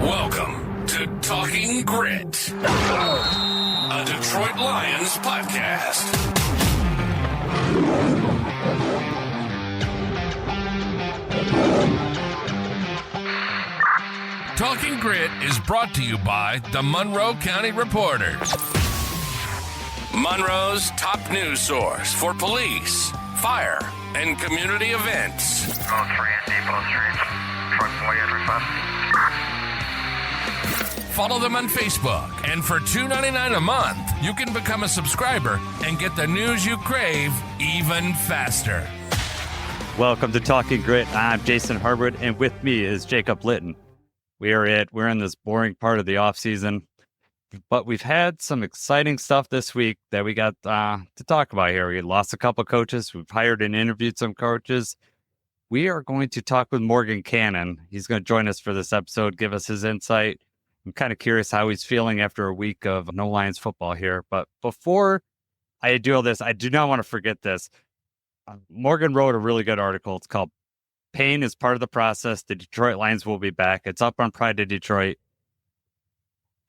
Welcome to Talking Grit, a Detroit Lions podcast. Talking Grit is brought to you by the Monroe County Reporters, Monroe's top news source for police, fire, and community events. Post 3 at Depot Street. Truck 48 Follow them on Facebook, and for $2.99 a month, you can become a subscriber and get the news you crave even faster. Welcome to Talking Grit. I'm Jason Harwood, and with me is Jacob Litton. We're in this boring part of the offseason, but we've had some exciting stuff this week that we got to talk about here. We lost a couple coaches. We've hired and interviewed some coaches. We are going to talk with Morgan Cannon. He's going to join us for this episode, give us his insight. I'm kind of curious how he's feeling after a week of no Lions football here. But before I do all this, I do not want to forget this. Morgan wrote a really good article. It's called Pain is Part of the Process. The Detroit Lions will be back. It's up on Pride of Detroit.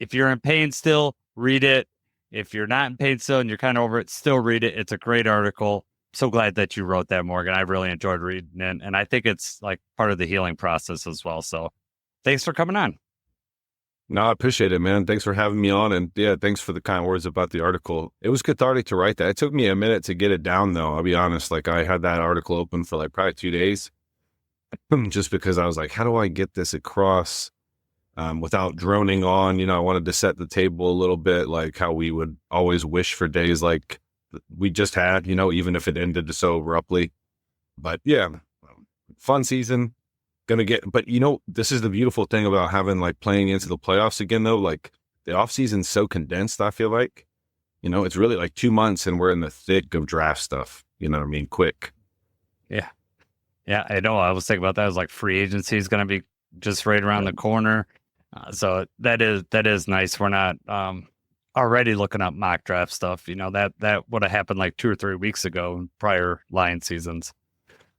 If you're in pain still, read it. If you're not in pain still and you're kind of over it, still read it. It's a great article. So glad that you wrote that, Morgan. I really enjoyed reading it. And I think it's like part of the healing process as well. So thanks for coming on. No, I appreciate it, man. Thanks for having me on. And yeah, thanks for the kind words about the article. It was cathartic to write that. It took me a minute to get it down, though. I'll be honest. Like, I had that article open for like probably 2 days just because I was like, how do I get this across without droning on? You know, I wanted to set the table a little bit, like how we would always wish for days like we just had, you know, even if it ended so abruptly. But yeah, fun season. But you know, this is the beautiful thing about having like playing into the playoffs again, though. Like the offseason's so condensed, I feel like, you know, it's really like 2 months and we're in the thick of draft stuff. You know what I mean? Quick. Yeah. Yeah, I know. I was thinking about that. I was like, free agency is going to be just right around the corner. So that is nice. We're not already looking up mock draft stuff. You know, that would have happened like 2 or 3 weeks ago in prior Lion seasons.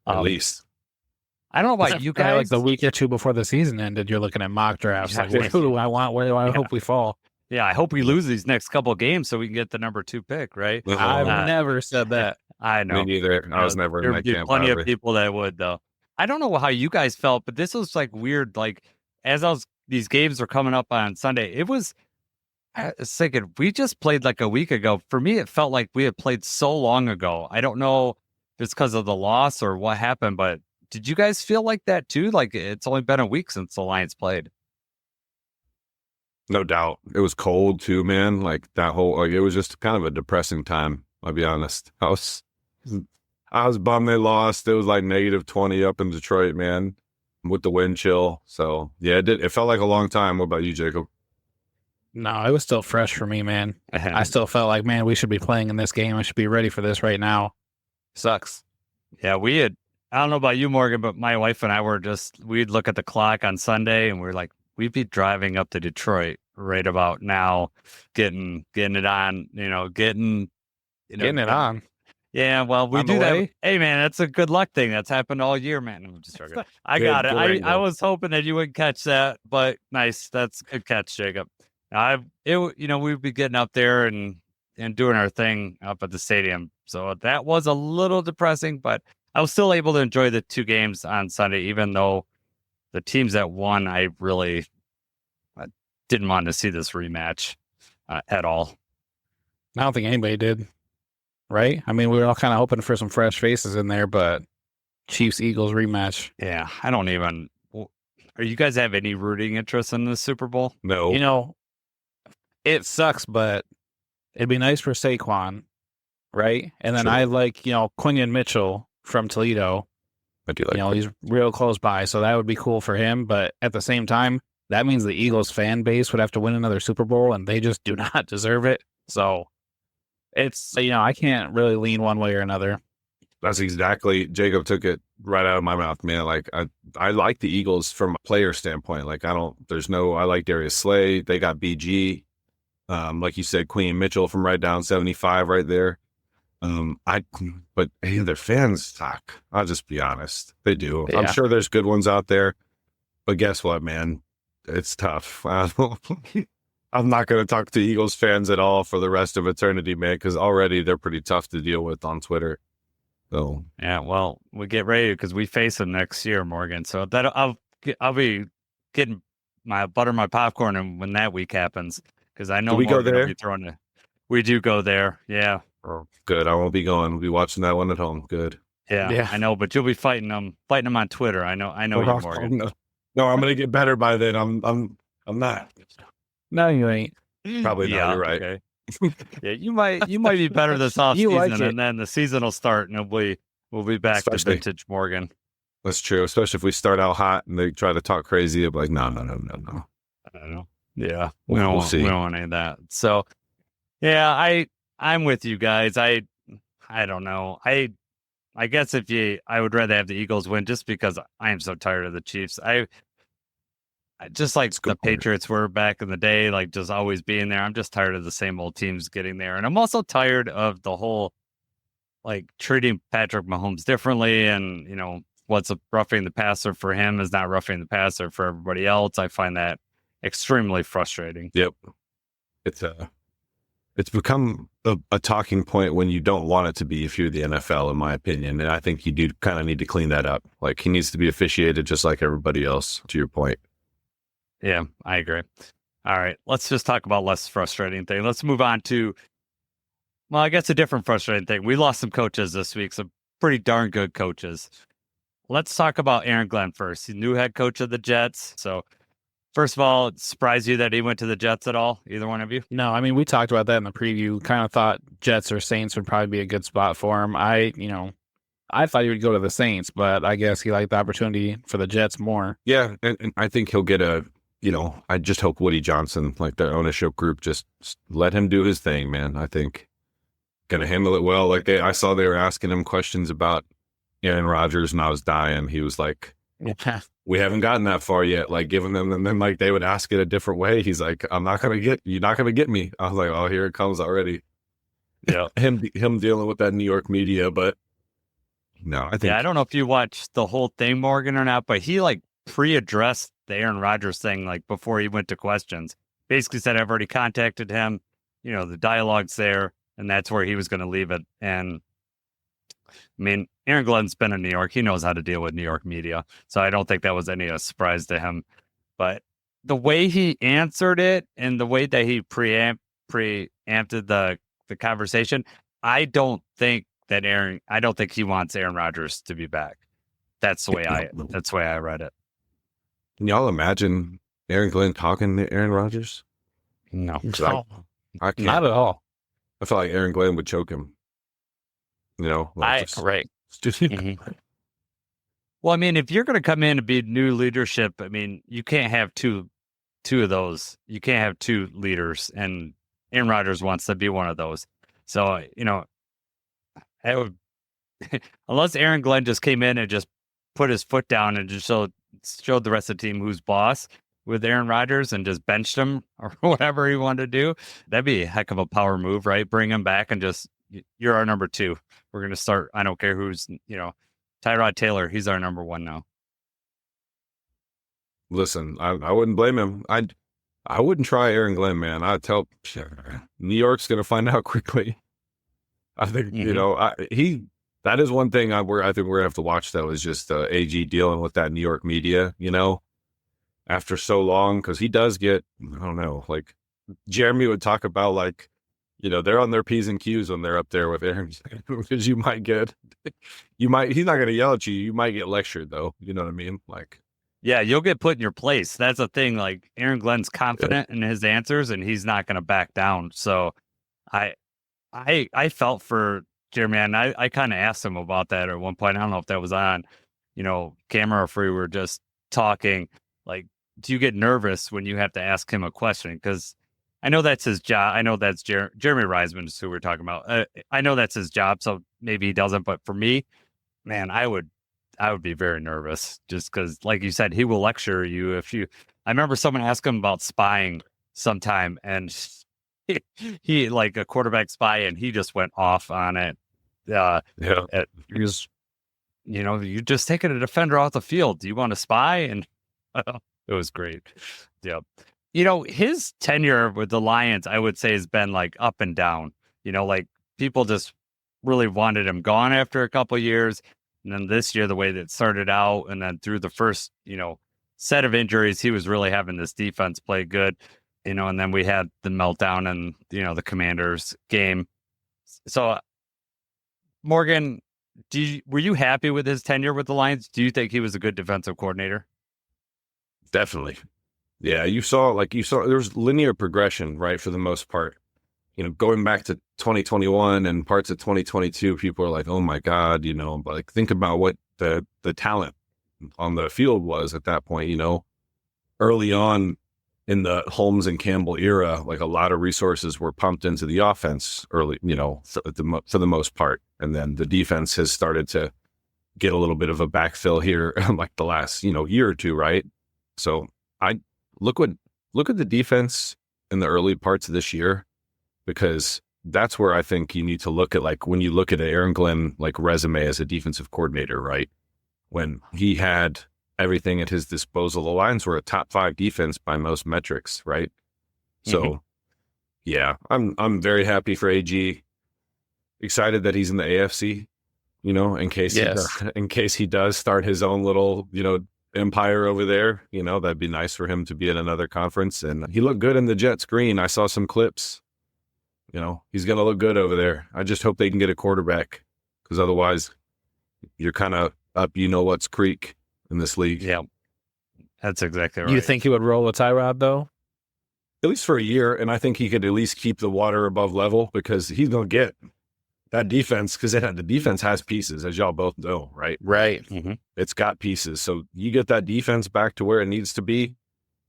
At least. I don't know about you guys. Like the week or two before the season ended, you're looking at mock drafts. Like, who do I want? Where do I hope we fall? Yeah, I hope we lose these next couple of games so we can get the number 2 pick, right? I've never said that. I know. Me neither. I was never in that camp. Plenty of people that would, though. I don't know how you guys felt, but this was like weird. Like, as these games were coming up on Sunday, I was thinking, we just played like a week ago. For me, it felt like we had played so long ago. I don't know if it's because of the loss or what happened, but did you guys feel like that too? Like it's only been a week since the Lions played. No doubt. It was cold too, man. Like that whole, like it was just kind of a depressing time. I'll be honest. I was bummed they lost. It was like -20 up in Detroit, man, with the wind chill. So yeah, it felt like a long time. What about you, Jacob? No, it was still fresh for me, man. I still felt like, man, we should be playing in this game. I should be ready for this right now. Sucks. Yeah, I don't know about you, Morgan, but my wife and I we'd look at the clock on Sunday and we're like, we'd be driving up to Detroit right about now, getting it on, getting it on. Yeah, well, we do that. Hey, man, that's a good luck thing. That's happened all year, man. I'm just joking. I got it. I was hoping that you would catch that, but nice. That's a good catch, Jacob. We'd be getting up there and doing our thing up at the stadium. So that was a little depressing, but I was still able to enjoy the 2 games on Sunday, even though the teams that won, I really didn't want to see this rematch at all. I don't think anybody did, right? I mean, we were all kind of hoping for some fresh faces in there, but Chiefs-Eagles rematch. Yeah, I don't even... Are you guys have any rooting interest in the Super Bowl? No. You know, it sucks, but it'd be nice for Saquon, right? And then I like, Quinion Mitchell from Toledo. I do like he's real close by, so that would be cool for him. But at the same time, that means the Eagles fan base would have to win another Super Bowl, and they just do not deserve it. So it's, I can't really lean one way or another. That's exactly, Jacob took it right out of my mouth, man. Like I like the Eagles from a player standpoint. Like I like Darius Slay. They got BG. Like you said, Queen Mitchell from right down 75 right there. But hey, their fans suck. I'll just be honest. They do. Yeah. I'm sure there's good ones out there, but guess what, man? it's tough. I'm not going to talk to Eagles fans at all for the rest of eternity, man, because already they're pretty tough to deal with on Twitter. So Yeah, well, we get ready because we face them next year, Morgan. So that I'll be getting my popcorn and when that week happens because I know do we go Morgan will there? be throwing it. We do go there. Yeah. Oh, good. I won't be going. I'll be watching that one at home. Good. Yeah, I know, but you'll be fighting them on Twitter. I know you, Morgan. No, I'm gonna get better by then. I'm not. No, you ain't. Probably not. Yeah, You're right. okay. Yeah, you might be better this You offseason, like it. and then the season will start, and we'll be back to Especially- vintage Morgan. That's true. Especially if we start out hot and they try to talk crazy. I'm like, no. I don't know. Yeah, We'll see. We don't want any of that. So, yeah, I'm with you guys. I don't know. I guess I would rather have the Eagles win just because I am so tired of the Chiefs. I just like the Patriots were back in the day, like just always being there. I'm just tired of the same old teams getting there. And I'm also tired of the whole like treating Patrick Mahomes differently. And, what's roughing the passer for him is not roughing the passer for everybody else. I find that extremely frustrating. Yep. It's become a talking point when you don't want it to be if you're the NFL, in my opinion. And I think you do kind of need to clean that up. Like he needs to be officiated just like everybody else, to your point. Yeah, I agree. All right, let's just talk about less frustrating thing. Let's move on to, well, I guess a different frustrating thing. We lost some coaches this week, some pretty darn good coaches. Let's talk about Aaron Glenn first. He's new head coach of the Jets. So, first of all, it surprised you that he went to the Jets at all? Either one of you? No, I mean, we talked about that in the preview. Kind of thought Jets or Saints would probably be a good spot for him. I thought he would go to the Saints, but I guess he liked the opportunity for the Jets more. Yeah, and I think he'll get I just hope Woody Johnson, like their ownership group, just let him do his thing, man. I think going to handle it well. Like I saw they were asking him questions about Aaron Rodgers, and I was dying. He was like, we haven't gotten that far yet, like giving them, and then like they would ask it a different way. He's like, you're not going to get me. I was like, oh, here it comes already. Yeah. him dealing with that New York media, but no, I think. Yeah, I don't know if you watched the whole thing, Morgan, or not, but he like pre-addressed the Aaron Rodgers thing like before he went to questions. Basically said, I've already contacted him. The dialogue's there, and that's where he was going to leave it. And I mean, Aaron Glenn's been in New York. He knows how to deal with New York media. So I don't think that was any surprise to him. But the way he answered it and the way that he preempted the conversation, I don't think he wants Aaron Rodgers to be back. That's the way I read it. Can y'all imagine Aaron Glenn talking to Aaron Rodgers? No. I can't. Not at all. I feel like Aaron Glenn would choke him. Right. Mm-hmm. Well, I mean, if you're going to come in and be new leadership, I mean, you can't have two of those. You can't have two leaders, and Aaron Rodgers wants to be one of those. So, I would, unless Aaron Glenn just came in and just put his foot down and just showed the rest of the team who's boss with Aaron Rodgers and just benched him or whatever he wanted to do, that'd be a heck of a power move, right? Bring him back and just, you're our number two. We're going to start. I don't care who's, Tyrod Taylor. He's our number one now. Listen, I wouldn't blame him. I wouldn't try Aaron Glenn, man. I'd tell New York's going to find out quickly. I think, that is one thing I think we're going to have to watch, though, is just AG dealing with that New York media, after so long, because he does get, I don't know, like Jeremy would talk about, like, they're on their P's and Q's when they're up there with Aaron, because he's not going to yell at you. You might get lectured, though. You know what I mean? Like, yeah, you'll get put in your place. That's the thing. Like, Aaron Glenn's confident in his answers, and he's not going to back down. So I felt for Jeremy, and I kind of asked him about that at one point. I don't know if that was on, camera or if we were just talking. Like, do you get nervous when you have to ask him a question? Because I know that's his job. I know that's Jeremy Reisman is who we're talking about. I know that's his job, so maybe he doesn't. But for me, man, I would be very nervous just because, like you said, he will lecture you if you. I remember someone asked him about spying sometime, and he like a quarterback spy, and he just went off on it. He was, you're just taking a defender off the field. Do you want to spy? And It was great. Yep. His tenure with the Lions, I would say, has been like up and down. Like people just really wanted him gone after a couple of years. And then this year, the way that it started out, and then through the first, set of injuries, he was really having this defense play good, and then we had the meltdown and, the Commanders game. So, Morgan, were you happy with his tenure with the Lions? Do you think he was a good defensive coordinator? Definitely. Yeah, you saw there's linear progression, right, for the most part. Going back to 2021 and parts of 2022, people are like, oh my God, but like think about what the talent on the field was at that point, early on in the Holmes and Campbell era, like a lot of resources were pumped into the offense early, for the most part. And then the defense has started to get a little bit of a backfill here like the last, year or two, right? So I look at the defense in the early parts of this year, because that's where I think you need to look at, like when you look at Aaron Glenn, like resume as a defensive coordinator, right? When he had everything at his disposal, the Lions were a top 5 defense by most metrics, right? So yeah, I'm very happy for AG. Excited that he's in the AFC, in case he does start his own little, empire over there, that'd be nice for him to be in another conference. And he looked good in the Jets green. I saw some clips. He's going to look good over there. I just hope they can get a quarterback, because otherwise you're kind of up, what's creek in this league. Yeah, that's exactly right. You think he would roll with Tyrod, though? At least for a year. And I think he could at least keep the water above level, because he's going to get that defense, because the defense has pieces, as y'all both know, right? Right. Mm-hmm. It's got pieces. So you get that defense back to where it needs to be.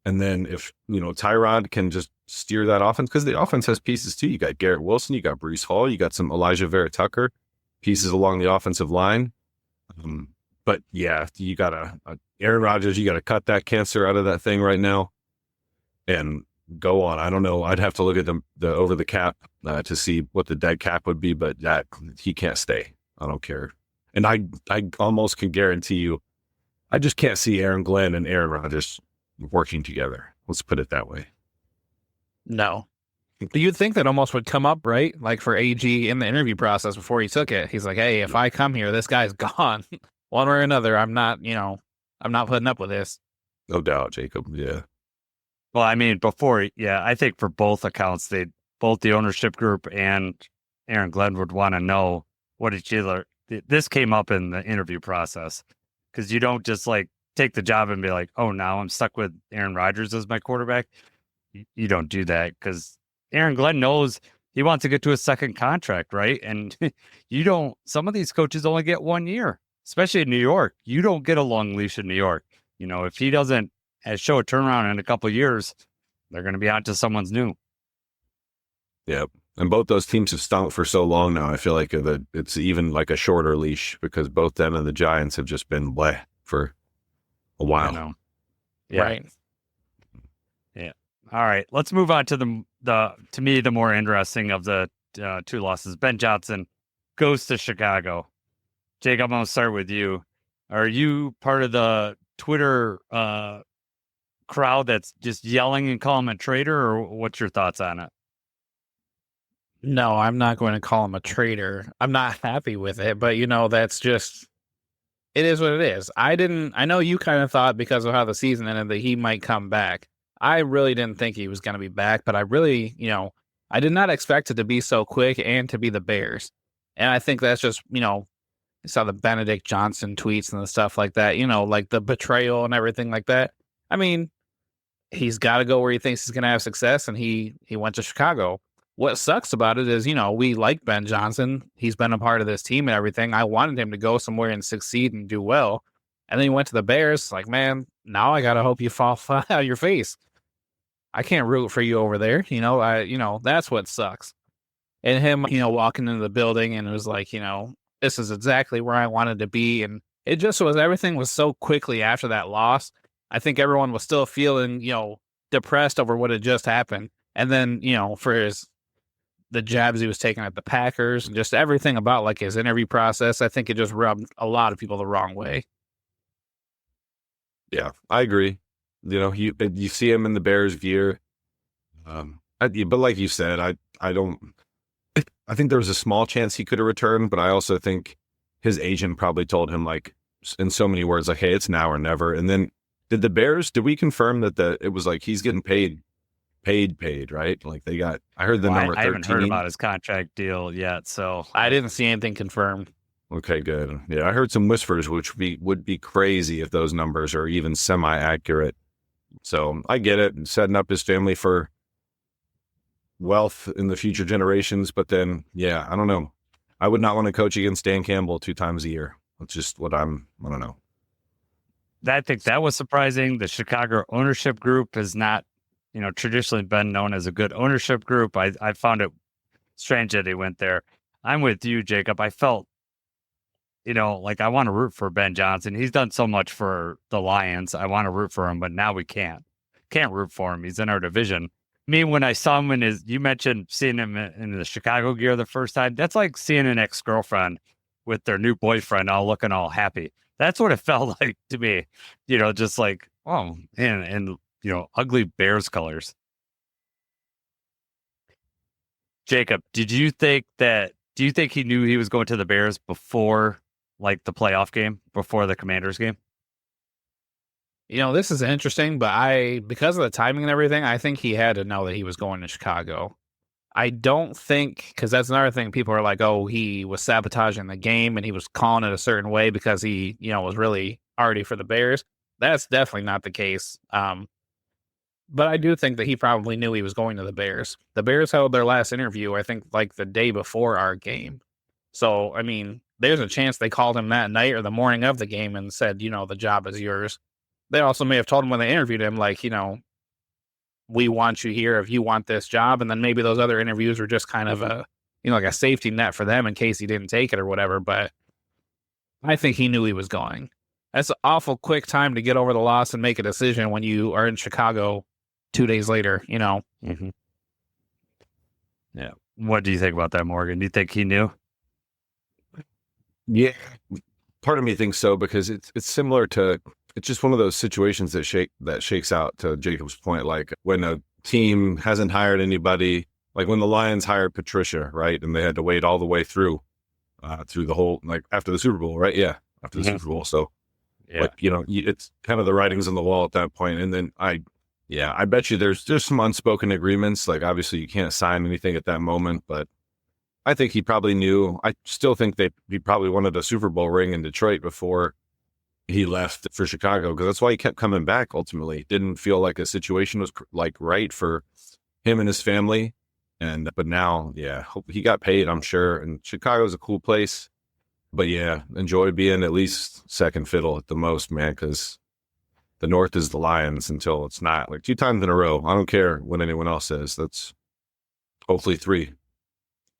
And then if, Tyrod can just steer that offense, because the offense has pieces too. You got Garrett Wilson, you got Breece Hall, you got some Elijah Vera Tucker, pieces along the offensive line. But yeah, you got Aaron Rodgers, you got to cut that cancer out of that thing right now and go on. I don't know. I'd have to look at the over the cap to see what the dead cap would be, but that he can't stay. I don't care. And I almost can guarantee you, I just can't see Aaron Glenn and Aaron Rodgers working together. Let's put it that way. No. Do you think that almost would come up, right? Like for AG in the interview process before he took it. He's like, hey, if I come here, this guy's gone. One way or another, I'm not putting up with this. No doubt, Jacob. Yeah. Well, I mean, I think for both accounts, both the ownership group and Aaron Glenn would want to know what each other. This came up in the interview process, because you don't just like take the job and be like, oh, now I'm stuck with Aaron Rodgers as my quarterback. You don't do that, because Aaron Glenn knows he wants to get to a second contract, right? And some of these coaches only get 1 year, especially in New York. You don't get a long leash in New York. If he doesn't show a turnaround in a couple of years, they're going to be on to someone's new. Yep. And both those teams have stunk for so long now. I feel like it's even like a shorter leash, because both them and the Giants have just been bleh for a while. I know. Yeah. Right. Yeah. All right. Let's move on to to me, the more interesting of the 2 losses. Ben Johnson goes to Chicago. Jake, I'm going to start with you. Are you part of the Twitter crowd that's just yelling and calling him a traitor, or what's your thoughts on it? No, I'm not going to call him a traitor. I'm not happy with it, but that's just, it is what it is. I know you kind of thought, because of how the season ended, that he might come back. I really didn't think he was going to be back, but I really, I did not expect it to be so quick and to be the Bears. And I think that's just, I saw the Benedict Johnson tweets and the stuff like that, like the betrayal and everything like that. I mean, he's got to go where he thinks he's going to have success, and he went to Chicago. What sucks about it is, we like Ben Johnson. He's been a part of this team and everything. I wanted him to go somewhere and succeed and do well. And then he went to the Bears. Like, man, now I got to hope you fall flat out of your face. I can't root for you over there. That's what sucks. And him, walking into the building, and it was like, this is exactly where I wanted to be. And it just was, everything was so quickly after that loss. I think everyone was still feeling, depressed over what had just happened. And then, for the jabs he was taking at the Packers and just everything about like his interview process, I think it just rubbed a lot of people the wrong way. Yeah, I agree. You see him in the Bears gear. But like you said, I think there was a small chance he could have returned, but I also think his agent probably told him, like, in so many words, like, hey, it's now or never. And then did we confirm that it was like he's getting paid, right? Like I heard the number 13. I haven't heard about his contract deal yet, so I didn't see anything confirmed. Okay, good. Yeah, I heard some whispers, which would be crazy if those numbers are even semi-accurate. So I get it, setting up his family for wealth in the future generations. But then, yeah, I don't know. I would not want to coach against Dan Campbell 2 times a year. That's just I don't know. I think that was surprising. The Chicago ownership group has not, traditionally been known as a good ownership group. I found it strange that he went there. I'm with you, Jacob. I felt, like I want to root for Ben Johnson. He's done so much for the Lions. I want to root for him, but now we can't root for him. He's in our division. Me, when I saw him you mentioned seeing him in the Chicago gear the first time, that's like seeing an ex-girlfriend with their new boyfriend all looking all happy. That's what it felt like to me, just like, oh, and ugly Bears colors. Jacob, do you think he knew he was going to the Bears before, like, the playoff game, before the Commanders game? This is interesting, but because of the timing and everything, I think he had to know that he was going to Chicago. I don't think, because that's another thing, people are like, oh, he was sabotaging the game and he was calling it a certain way because he, was really already for the Bears. That's definitely not the case. But I do think that he probably knew he was going to the Bears. The Bears held their last interview, I think, like the day before our game. So, I mean, there's a chance they called him that night or the morning of the game and said, the job is yours. They also may have told him when they interviewed him, like, we want you here if you want this job. And then maybe those other interviews were just kind of like a safety net for them in case he didn't take it or whatever. But I think he knew he was going. That's an awful quick time to get over the loss and make a decision when you are in Chicago 2 days later, Mm-hmm. Yeah. What do you think about that, Morgan? Do you think he knew? Yeah. Part of me thinks so, because it's similar to, it's just one of those situations that shakes out, to Jacob's point. Like when a team hasn't hired anybody, like when the Lions hired Patricia, right? And they had to wait all the way through the whole, like after the Super Bowl, right? Yeah. After the Super Bowl. So, yeah, like, it's kind of the writings on the wall at that point. And then I bet you there's some unspoken agreements. Like, obviously you can't sign anything at that moment, but I think he probably knew. I still think he probably wanted a Super Bowl ring in Detroit before he left for Chicago, because that's why he kept coming back. Ultimately, didn't feel like a situation was like right for him and his family. But now, yeah, he got paid, I'm sure. And Chicago's a cool place, but yeah, enjoy being at least second fiddle at the most, man, because the North is the Lions until it's not. Like 2 times in a row. I don't care what anyone else says. That's hopefully 3.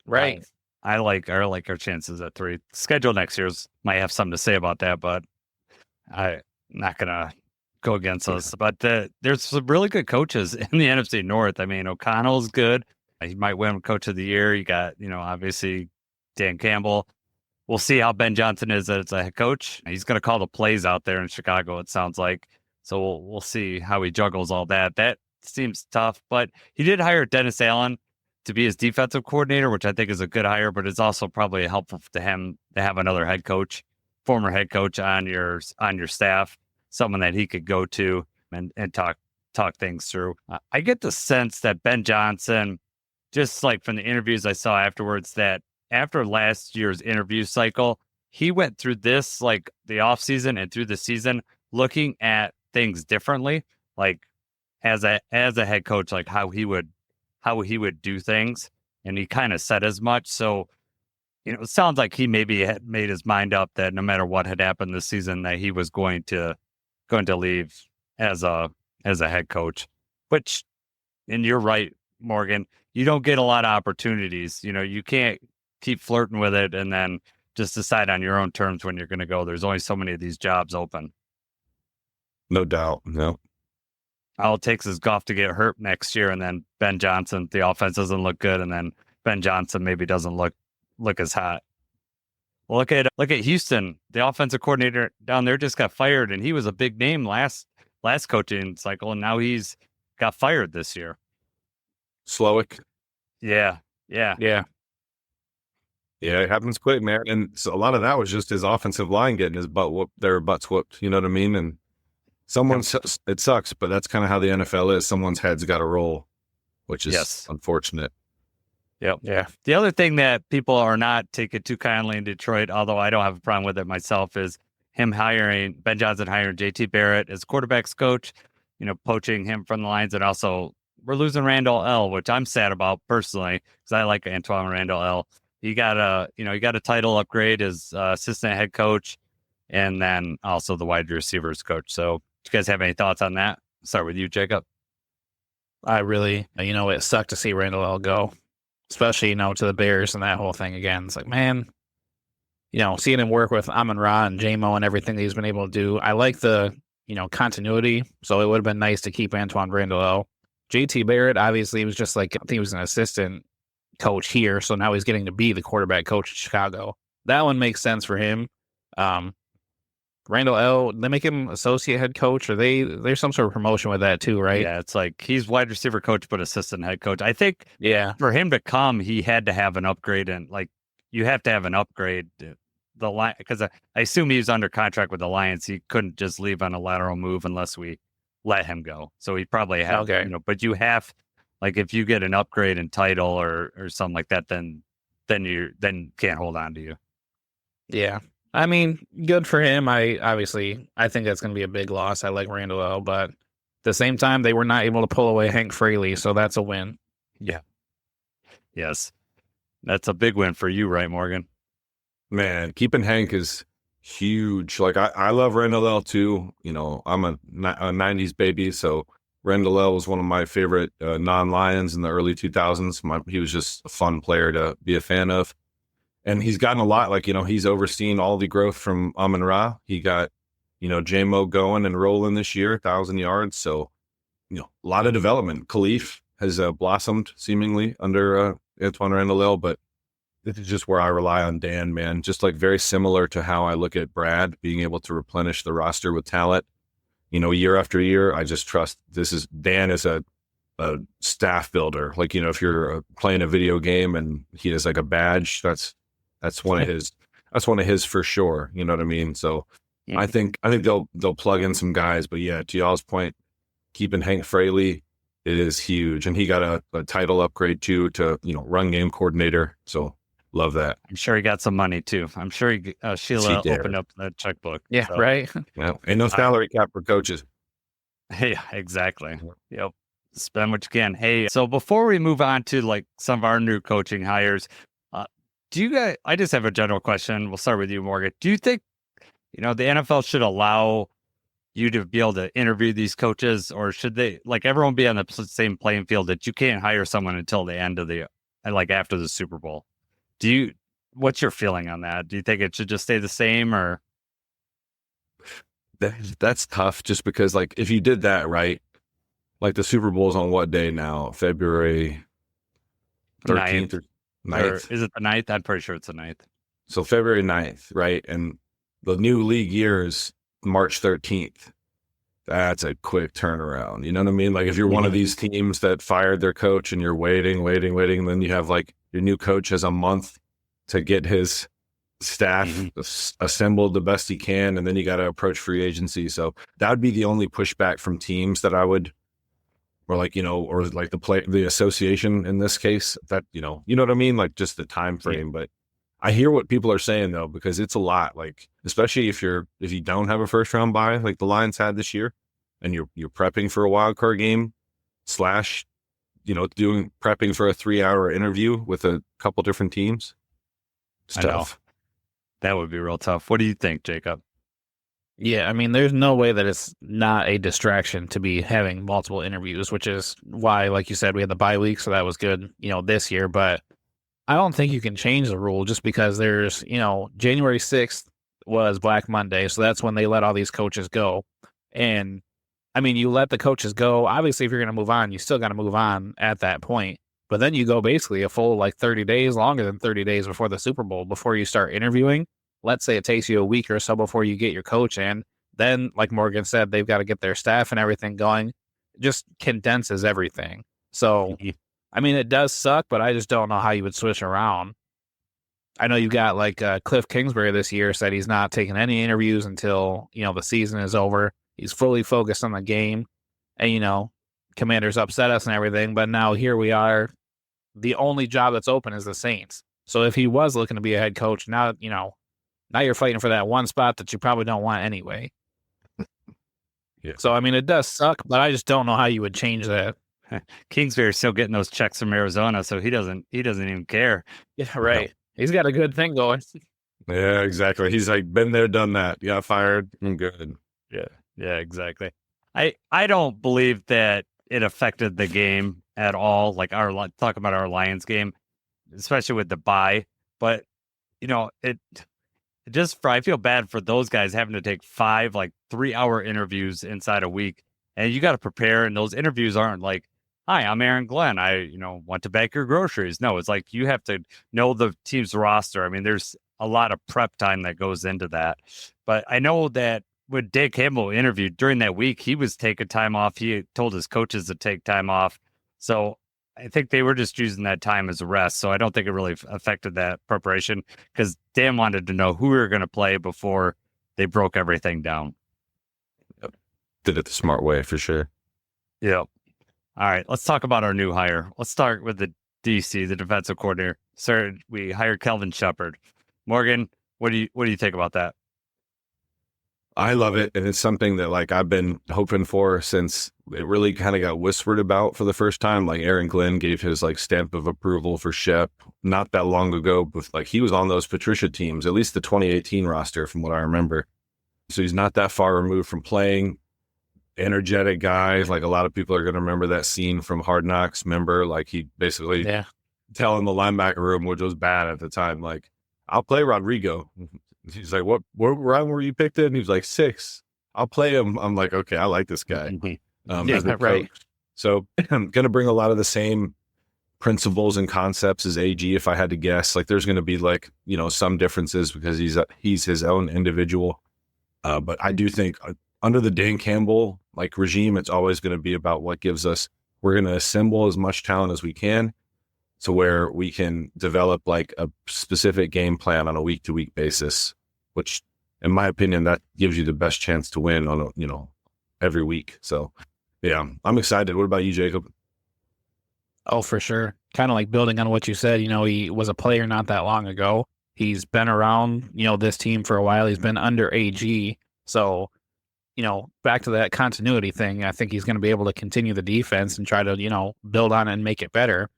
Right. I like our chances at 3. Schedule next year's might have something to say about that, but I'm not gonna go against us. But there's some really good coaches in the NFC North. I mean, O'Connell's good. He might win Coach of the Year. You got, obviously Dan Campbell. We'll see how Ben Johnson is as a head coach. He's going to call the plays out there in Chicago, it sounds like. So we'll see how he juggles all that. That seems tough, but he did hire Dennis Allen to be his defensive coordinator, which I think is a good hire, but it's also probably helpful to him to have another head coach, former head coach on your staff, someone that he could go to and talk things through. I get the sense that Ben Johnson, just like from the interviews I saw afterwards, that after last year's interview cycle, he went through this, like the offseason and through the season, looking at things differently, like as a head coach, like how he would do things. And he kind of said as much. So, it sounds like he maybe had made his mind up that no matter what had happened this season, that he was going to leave as a head coach, which, and you're right, Morgan, you don't get a lot of opportunities. You can't keep flirting with it and then just decide on your own terms when you're going to go. There's only so many of these jobs open. No doubt. No. All it takes is Goff to get hurt next year, and then Ben Johnson, the offense doesn't look good, and then Ben Johnson maybe doesn't look as hot. Well, look at Houston. The offensive coordinator down there just got fired, and he was a big name last last coaching cycle, and now he's got fired this year. Slowick. Yeah. Yeah. Yeah, it happens quick, man. And so a lot of that was just his offensive line getting his butt whooped, their butts whooped. You know what I mean? And it sucks, but that's kind of how the NFL is. Someone's head's got to roll, which is unfortunate. Yep. Yeah. The other thing that people are not taking too kindly in Detroit, although I don't have a problem with it myself, is him Ben Johnson hiring JT Barrett as quarterback's coach, poaching him from the Lions. And also we're losing Randall L., which I'm sad about personally, because I like Antoine Randall L. He got a title upgrade as assistant head coach, and then also the wide receivers coach. So do you guys have any thoughts on that? Start with you, Jacob. I really, it sucked to see Randall L. go, especially, to the Bears and that whole thing again. It's like, man, seeing him work with Amon-Ra and J-Mo and everything that he's been able to do. I like the, continuity. So it would have been nice to keep Antoine Randall L. JT Barrett, obviously, was just like, I think he was an assistant coach here. So now he's getting to be the quarterback coach in Chicago. That one makes sense for him. Randall L., they make him associate head coach, or there's some sort of promotion with that too, right? Yeah, it's like he's wide receiver coach, but assistant head coach. I think for him to come, he had to have an upgrade, and you have to have an upgrade. The line, because I assume he was under contract with the Lions. He couldn't just leave on a lateral move unless we let him go. So he probably had, but you have, if you get an upgrade in title or something like that, then can't hold on to you. Yeah. I mean, good for him. I think that's going to be a big loss. I like Randall L., but at the same time, they were not able to pull away Hank Fraley, so that's a win. Yeah. Yes. That's a big win for you, right, Morgan? Man, keeping Hank is huge. I love Randall L. too. I'm a 90s baby, so Randall L. was one of my favorite non-Lions in the early 2000s. He was just a fun player to be a fan of. And he's gotten a lot, he's overseen all the growth from Amon-Ra. He got, J-Mo going and rolling this year, 1,000 yards. So, a lot of development. Khalif has blossomed seemingly under Antoine Randall L., but this is just where I rely on Dan, man. Just very similar to how I look at Brad, being able to replenish the roster with talent, year after year. I just trust Dan is a staff builder. If you're playing a video game and he has a badge, that's one of his. That's one of his for sure. You know what I mean? So I think they'll plug in some guys. But yeah, to y'all's point, keeping Hank Fraley, it is huge, and he got a title upgrade too to run game coordinator. So love that. I'm sure he got some money too. I'm sure Sheila opened up that checkbook. Yeah, so. Right. Yeah, ain't no salary cap for coaches. Yeah, exactly. Yep. Spend what you can. Hey, so before we move on to some of our new coaching hires. Do you guys, I just have a general question. We'll start with you, Morgan. Do you think, the NFL should allow you to be able to interview these coaches, or should they, everyone be on the same playing field that you can't hire someone until the end of after the Super Bowl? What's your feeling on that? Do you think it should just stay the same, or? That's tough just because, if you did that, right, the Super Bowl's on what day now? February 13th 9th. Or is it the 9th? I'm pretty sure it's the 9th. So February 9th, right? And the new league year is March 13th. That's a quick turnaround. You know what I mean? If you're one of these teams that fired their coach and you're waiting, then you have your new coach has a month to get his staff assembled the best he can, and then you got to approach free agency. So that would be the only pushback from teams that I would, or the association in this case, that you know what I mean, just the time frame. But I hear what people are saying though, because it's a lot, especially if you don't have a first round bye like the Lions had this year, and you're prepping for a wild card game / prepping for a 3-hour interview with a couple different teams. It's tough. That would be real tough. What do you think, Jacob? Yeah, I mean, there's no way that it's not a distraction to be having multiple interviews, which is why, like you said, we had the bye week, so that was good, this year. But I don't think you can change the rule just because there's, January 6th was Black Monday, so that's when they let all these coaches go. And, I mean, you let the coaches go. Obviously, if you're going to move on, you still got to move on at that point. But then you go basically a full 30 days, longer than 30 days before the Super Bowl, before you start interviewing. Let's say it takes you a week or so before you get your coach in. then, like Morgan said, they've got to get their staff and everything going. It just condenses everything. So, I mean, it does suck, but I just don't know how you would switch around. I know you got like Cliff Kingsbury this year said he's not taking any interviews until, the season is over. He's fully focused on the game. And, Commanders upset us and everything, but now here we are. The only job that's open is the Saints. So if he was looking to be a head coach, now you're fighting for that one spot that you probably don't want anyway. Yeah. So, I mean, it does suck, but I just don't know how you would change that. Kingsbury's still getting those checks from Arizona, so he doesn't even care. Yeah, right. No. He's got a good thing going. Yeah, exactly. He's like, been there, done that. Got fired. I'm good. Yeah, exactly. I don't believe that it affected the game at all. Like talk about our Lions game, especially with the bye. But I feel bad for those guys having to take 5 3-hour interviews inside a week, and you got to prepare. And those interviews aren't like, "Hi, I'm Aaron Glenn. I want to bag your groceries." No, it's like you have to know the team's roster. I mean, there's a lot of prep time that goes into that. But I know that when Dave Campbell interviewed during that week, he was taking time off. He told his coaches to take time off. So I think they were just using that time as a rest. So I don't think it really affected that preparation because Dan wanted to know who we were going to play before they broke everything down. Yep. Did it the smart way for sure. Yep. All right, let's talk about our new hire. Let's start with the DC, the defensive coordinator. Sir, we hired Kelvin Sheppard. Morgan, what do you think about that? I love it, and it's something that I've been hoping for since it really kind of got whispered about for the first time. Like Aaron Glenn gave his stamp of approval for Shep not that long ago, but he was on those Patricia teams, at least the 2018 roster from what I remember. So he's not that far removed from playing. Energetic guy, a lot of people are going to remember that scene from Hard Knocks. Remember, he basically telling the linebacker room, which was bad at the time, I'll play Rodrigo. He's like, what round were you picked in? He was like 6. I'll play him. I'm like, okay, I like this guy. Right. So I'm going to bring a lot of the same principles and concepts as AG. If I had to guess, there's going to be some differences because he's his own individual. But I do think under the Dan Campbell regime, it's always going to be about what gives us. We're going to assemble as much talent as we can to where we can develop a specific game plan on a week-to-week basis, which, in my opinion, that gives you the best chance to win on every week. So, yeah, I'm excited. What about you, Jacob? Oh, for sure. Kind of building on what you said. He was a player not that long ago. He's been around, this team for a while. He's been under AG. So, back to that continuity thing, I think he's going to be able to continue the defense and try to, build on it and make it better.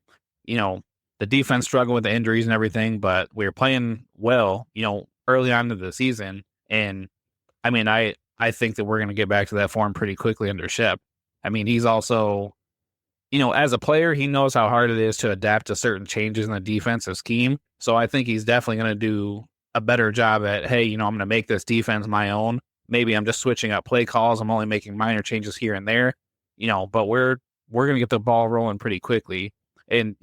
The defense struggled with the injuries and everything, but we were playing well, early on in the season. And I mean, I think that we're going to get back to that form pretty quickly under Shep. I mean, he's also, as a player, he knows how hard it is to adapt to certain changes in the defensive scheme. So I think he's definitely going to do a better job at, hey, I'm going to make this defense my own. Maybe I'm just switching up play calls. I'm only making minor changes here and there, but we're going to get the ball rolling pretty quickly. And,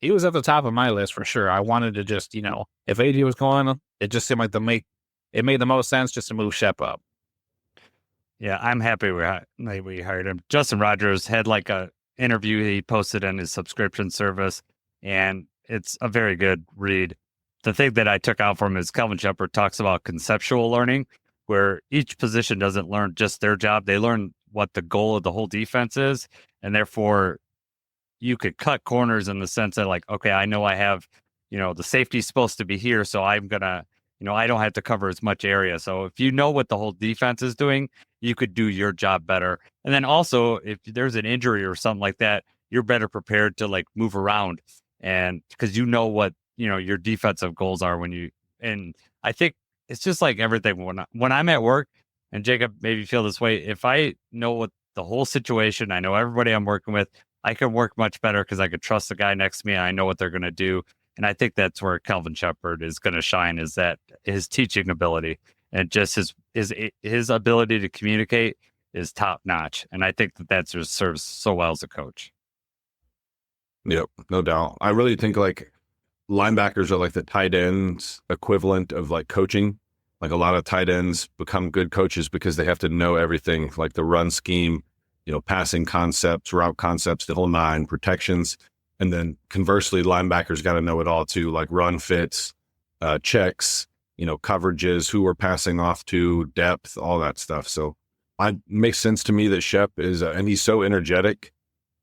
he was at the top of my list for sure. I wanted to just, if AG was going, it just seemed like it made the most sense just to move Shep up. Yeah, I'm happy we hired him. Justin Rogers had a interview he posted on his subscription service, and it's a very good read. The thing that I took out from him is Kelvin Sheppard talks about conceptual learning, where each position doesn't learn just their job. They learn what the goal of the whole defense is, and therefore you could cut corners in the sense that okay, I know I have, the safety's supposed to be here. So I'm going to, I don't have to cover as much area. So if you know what the whole defense is doing, you could do your job better. And then also if there's an injury or something like that, you're better prepared to move around. And because what, your defensive goals are and I think it's just everything when I'm at work, and Jacob, maybe feel this way. If I know what the whole situation, I know everybody I'm working with, I can work much better because I could trust the guy next to me. And I know what they're going to do. And I think that's where Kelvin Sheppard is going to shine, is that his teaching ability and just his ability to communicate is top notch. And I think that just serves so well as a coach. Yep, no doubt. I really think linebackers are the tight ends equivalent of coaching. Like a lot of tight ends become good coaches because they have to know everything, like the run scheme, passing concepts, route concepts, the whole nine, protections. And then conversely, linebackers got to know it all too, like run fits, checks, coverages, who we're passing off to, depth, all that stuff. So it makes sense to me that Shep is, and he's so energetic.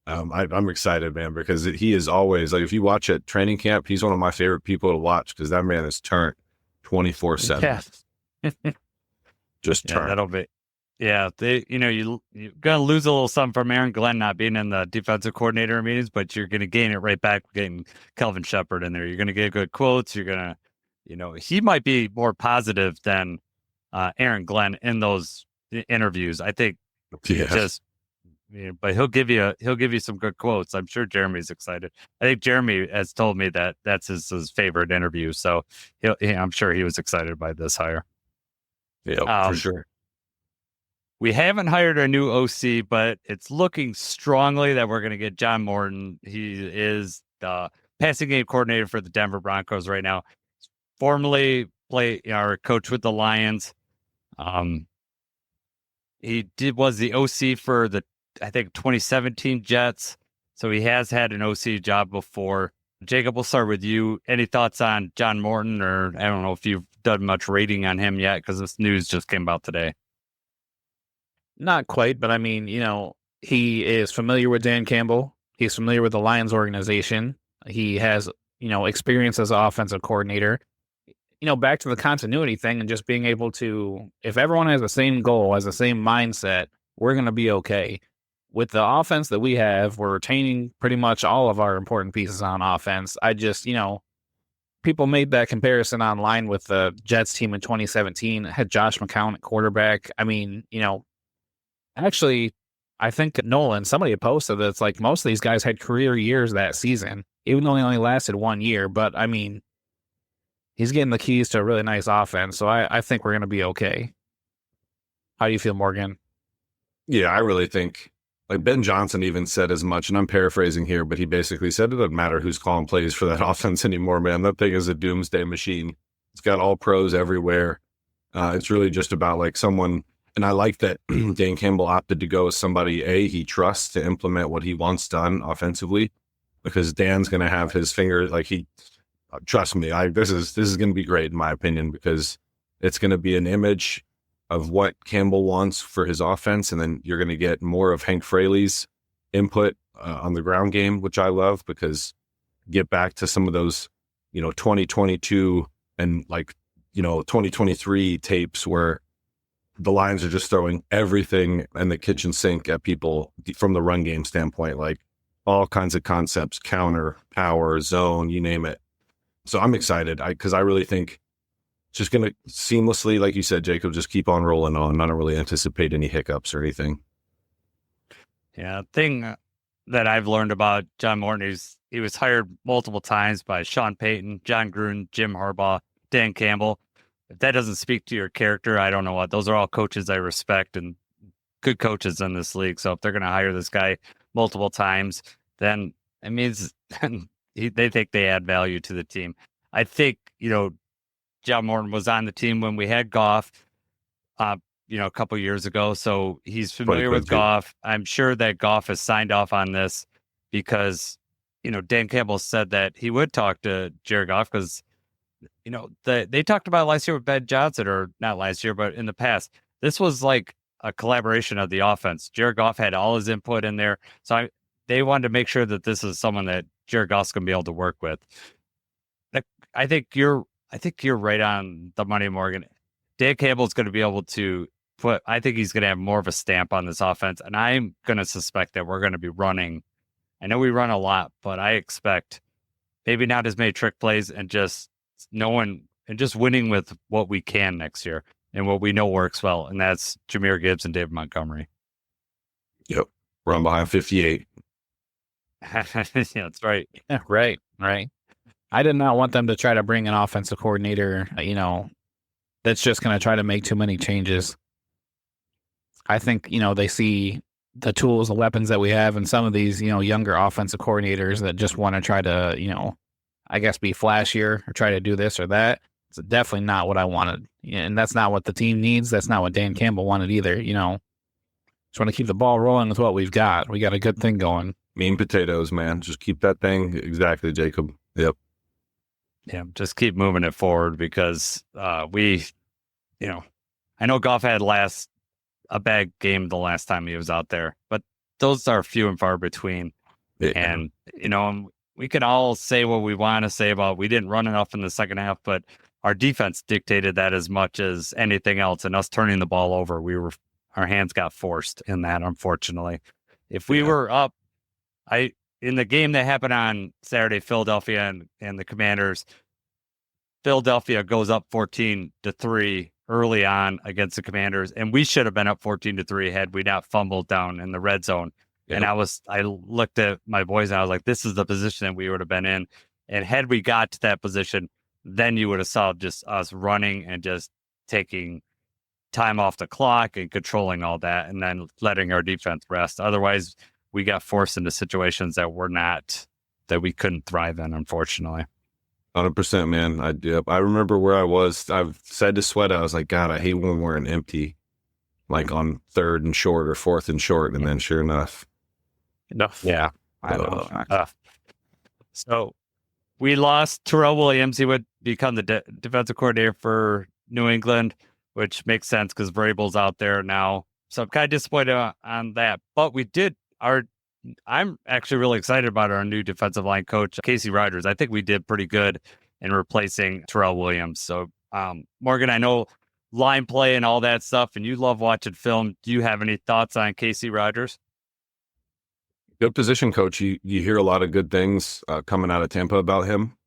I'm excited, man, because he is always, like, if you watch at training camp, he's one of my favorite people to watch because that man is turned 24/7. Yeah. Just turn. That'll be. Yeah, you're gonna lose a little something from Aaron Glenn not being in the defensive coordinator meetings, but you're gonna gain it right back getting Kelvin Sheppard in there. You're gonna get good quotes. You're gonna, he might be more positive than Aaron Glenn in those interviews. I think but he'll give you some good quotes. I'm sure Jeremy's excited. I think Jeremy has told me that that's his favorite interview. So I'm sure he was excited by this hire. Yeah, for sure. We haven't hired our new OC, but it's looking strongly that we're going to get John Morton. He is the passing game coordinator for the Denver Broncos right now. Formerly our coach with the Lions. He was the OC for the, I think, 2017 Jets. So he has had an OC job before. Jacob, we'll start with you. Any thoughts on John Morton, or I don't know if you've done much rating on him yet because this news just came out today. Not quite, but I mean, he is familiar with Dan Campbell. He's familiar with the Lions organization. He has, experience as an offensive coordinator. Back to the continuity thing and just being able to, if everyone has the same goal, has the same mindset, we're going to be okay. With the offense that we have, we're retaining pretty much all of our important pieces on offense. I just, people made that comparison online with the Jets team in 2017. It had Josh McCown at quarterback. I mean, actually, I think Nolan, somebody had posted that it's like most of these guys had career years that season, even though they only lasted 1 year. But I mean, he's getting the keys to a really nice offense. So I think we're going to be okay. How do you feel, Morgan? Yeah, I really think, like, Ben Johnson even said as much, and I'm paraphrasing here, but he basically said it doesn't matter who's calling plays for that offense anymore, man. That thing is a doomsday machine. It's got all pros everywhere. It's really just about like someone, and I like that Dan Campbell opted to go with somebody, he trusts to implement what he wants done offensively, because Dan's going to have his finger, like trust me, this is going to be great in my opinion, because it's going to be an image of what Campbell wants for his offense, and then you're going to get more of Hank Fraley's input on the ground game, which I love, because get back to some of those, 2022 and 2023 tapes where the Lions are just throwing everything in the kitchen sink at people from the run game standpoint, like all kinds of concepts, counter, power, zone, you name it. So I'm excited because I really think it's just going to seamlessly, like you said, Jacob, just keep on rolling on. I don't really anticipate any hiccups or anything. Yeah, thing that I've learned about John Morton is he was hired multiple times by Sean Payton, John Gruden, Jim Harbaugh, Dan Campbell. If that doesn't speak to your character, I don't know what. Those are all coaches I respect and good coaches in this league. So if they're going to hire this guy multiple times, then it means they think they add value to the team. I think, John Morton was on the team when we had Goff, a couple years ago. So he's familiar with Goff. I'm sure that Goff has signed off on this because, Dan Campbell said that he would talk to Jared Goff because, they talked about last year with Ben Johnson, or not last year, but in the past. This was like a collaboration of the offense. Jared Goff had all his input in there. So they wanted to make sure that this is someone that Jared Goff's going to be able to work with. I think you're right on the money, Morgan. Dan Campbell's going to be able to I think he's going to have more of a stamp on this offense. And I'm going to suspect that we're going to be running. I know we run a lot, but I expect maybe not as many trick plays and just winning with what we can next year and what we know works well. And that's Jahmyr Gibbs and David Montgomery. Yep. Run behind 58. Yeah, that's right. Yeah, right. I did not want them to try to bring an offensive coordinator, that's just going to try to make too many changes. I think, they see the tools, the weapons that we have, and some of these, younger offensive coordinators that just want to try to, I guess be flashier or try to do this or that. It's definitely not what I wanted. And that's not what the team needs. That's not what Dan Campbell wanted either. You know, just want to keep the ball rolling with what we've got. We got a good thing going. Mean potatoes, man. Just keep that thing. Exactly, Jacob. Yep. Yeah, just keep moving it forward because I know Goff had a bad game the last time he was out there, but those are few and far between. Yeah. And, we can all say what we want to say about we didn't run enough in the second half, but our defense dictated that as much as anything else. And us turning the ball over, our hands got forced in that, unfortunately. If we were up, in the game that happened on Saturday, Philadelphia and the Commanders, Philadelphia goes up 14-3 early on against the Commanders, and we should have been up 14-3 had we not fumbled down in the red zone. Yep. And I looked at my boys and I was like, this is the position that we would have been in. And had we got to that position, then you would have saw just us running and just taking time off the clock and controlling all that and then letting our defense rest. Otherwise, we got forced into situations that we couldn't thrive in, unfortunately. 100%, man. I remember where I was. I've said to Sweat, I was like, God, I hate when we're in empty, like on 3rd and short or 4th and short. And then sure enough. Yeah. I know. So we lost Terrell Williams. He would become the defensive coordinator for New England, which makes sense because Vrabel's out there now. So I'm kind of disappointed on that. But I'm actually really excited about our new defensive line coach, Casey Rogers. I think we did pretty good in replacing Terrell Williams. So, Morgan, I know line play and all that stuff, and you love watching film. Do you have any thoughts on Casey Rogers? Good position coach. You hear a lot of good things coming out of Tampa about him.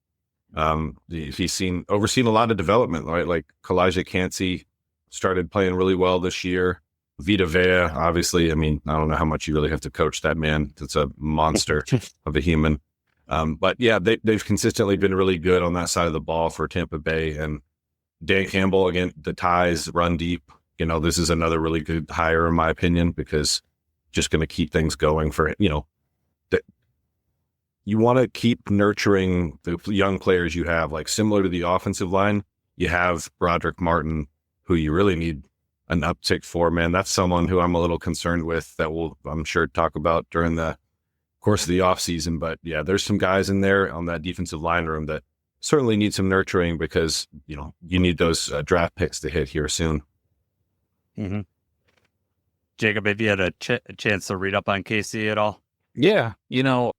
He's overseen a lot of development, right? Like Kalijah Cansey started playing really well this year. Vita Vea, obviously. I mean, I don't know how much you really have to coach that man. It's a monster of a human. But yeah, they've consistently been really good on that side of the ball for Tampa Bay. And Dan Campbell, again, the ties run deep. This is another really good hire, in my opinion, because just going to keep things going for, you want to keep nurturing the young players you have, like similar to the offensive line. You have Broderick Martin, who you really need an uptick for, man. That's someone who I'm a little concerned with that we'll, I'm sure, talk about during the course of the offseason. But yeah, there's some guys in there on that defensive line room that certainly need some nurturing because, you need those draft picks to hit here soon. Mm-hmm. Jacob, have you had a chance to read up on Casey at all? Yeah.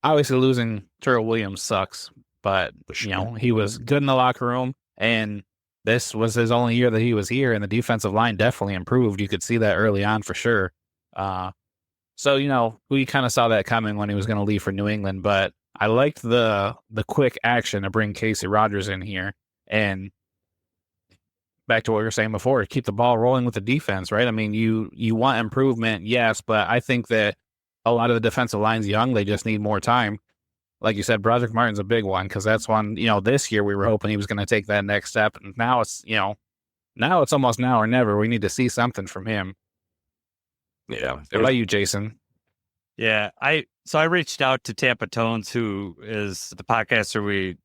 Obviously losing Terrell Williams sucks, but, he was good in the locker room, and this was his only year that he was here, and the defensive line definitely improved. You could see that early on for sure. So, we kind of saw that coming when he was going to leave for New England, but I liked the quick action to bring Casey Rogers in here. And back to what we were saying before, keep the ball rolling with the defense, right? I mean, you want improvement, yes, but I think that a lot of the defensive line's young. They just need more time. Like you said, Broderick Martin's a big one because that's one, this year we were hoping he was going to take that next step. And now it's, now it's almost now or never. We need to see something from him. Yeah. What about you, Jason? Yeah, I reached out to Tampa Tones, who is the podcaster we,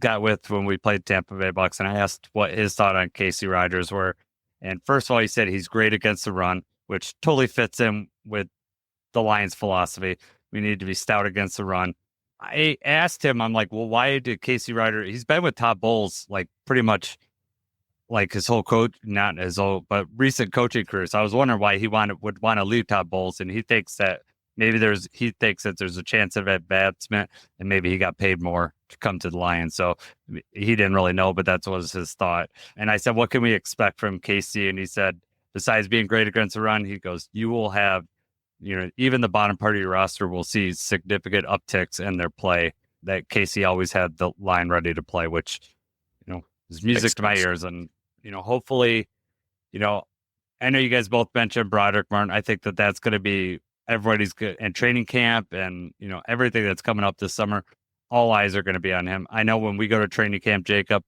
got with when we played Tampa Bay Bucks, and I asked what his thought on Casey Rogers were. And first of all, he said he's great against the run, which totally fits in with the Lions' philosophy. We need to be stout against the run. I asked him, I'm like, well, why did Casey Rogers, he's been with Todd Bowles, like pretty much like his whole not his whole, but recent coaching career. So I was wondering why he would want to leave Todd Bowles. And he thinks that he thinks that there's a chance of advancement and maybe he got paid more to come to the Lions. So he didn't really know, but that was his thought. And I said, what can we expect from Casey? And he said, besides being great against the run, he goes, you will have, even the bottom part of your roster will see significant upticks in their play. That Casey always had the line ready to play, which, is music to my ears. And, hopefully, I know you guys both mentioned Broderick Martin. I think that that's going to be everybody's good in training camp and, everything that's coming up this summer. All eyes are going to be on him. I know when we go to training camp, Jacob,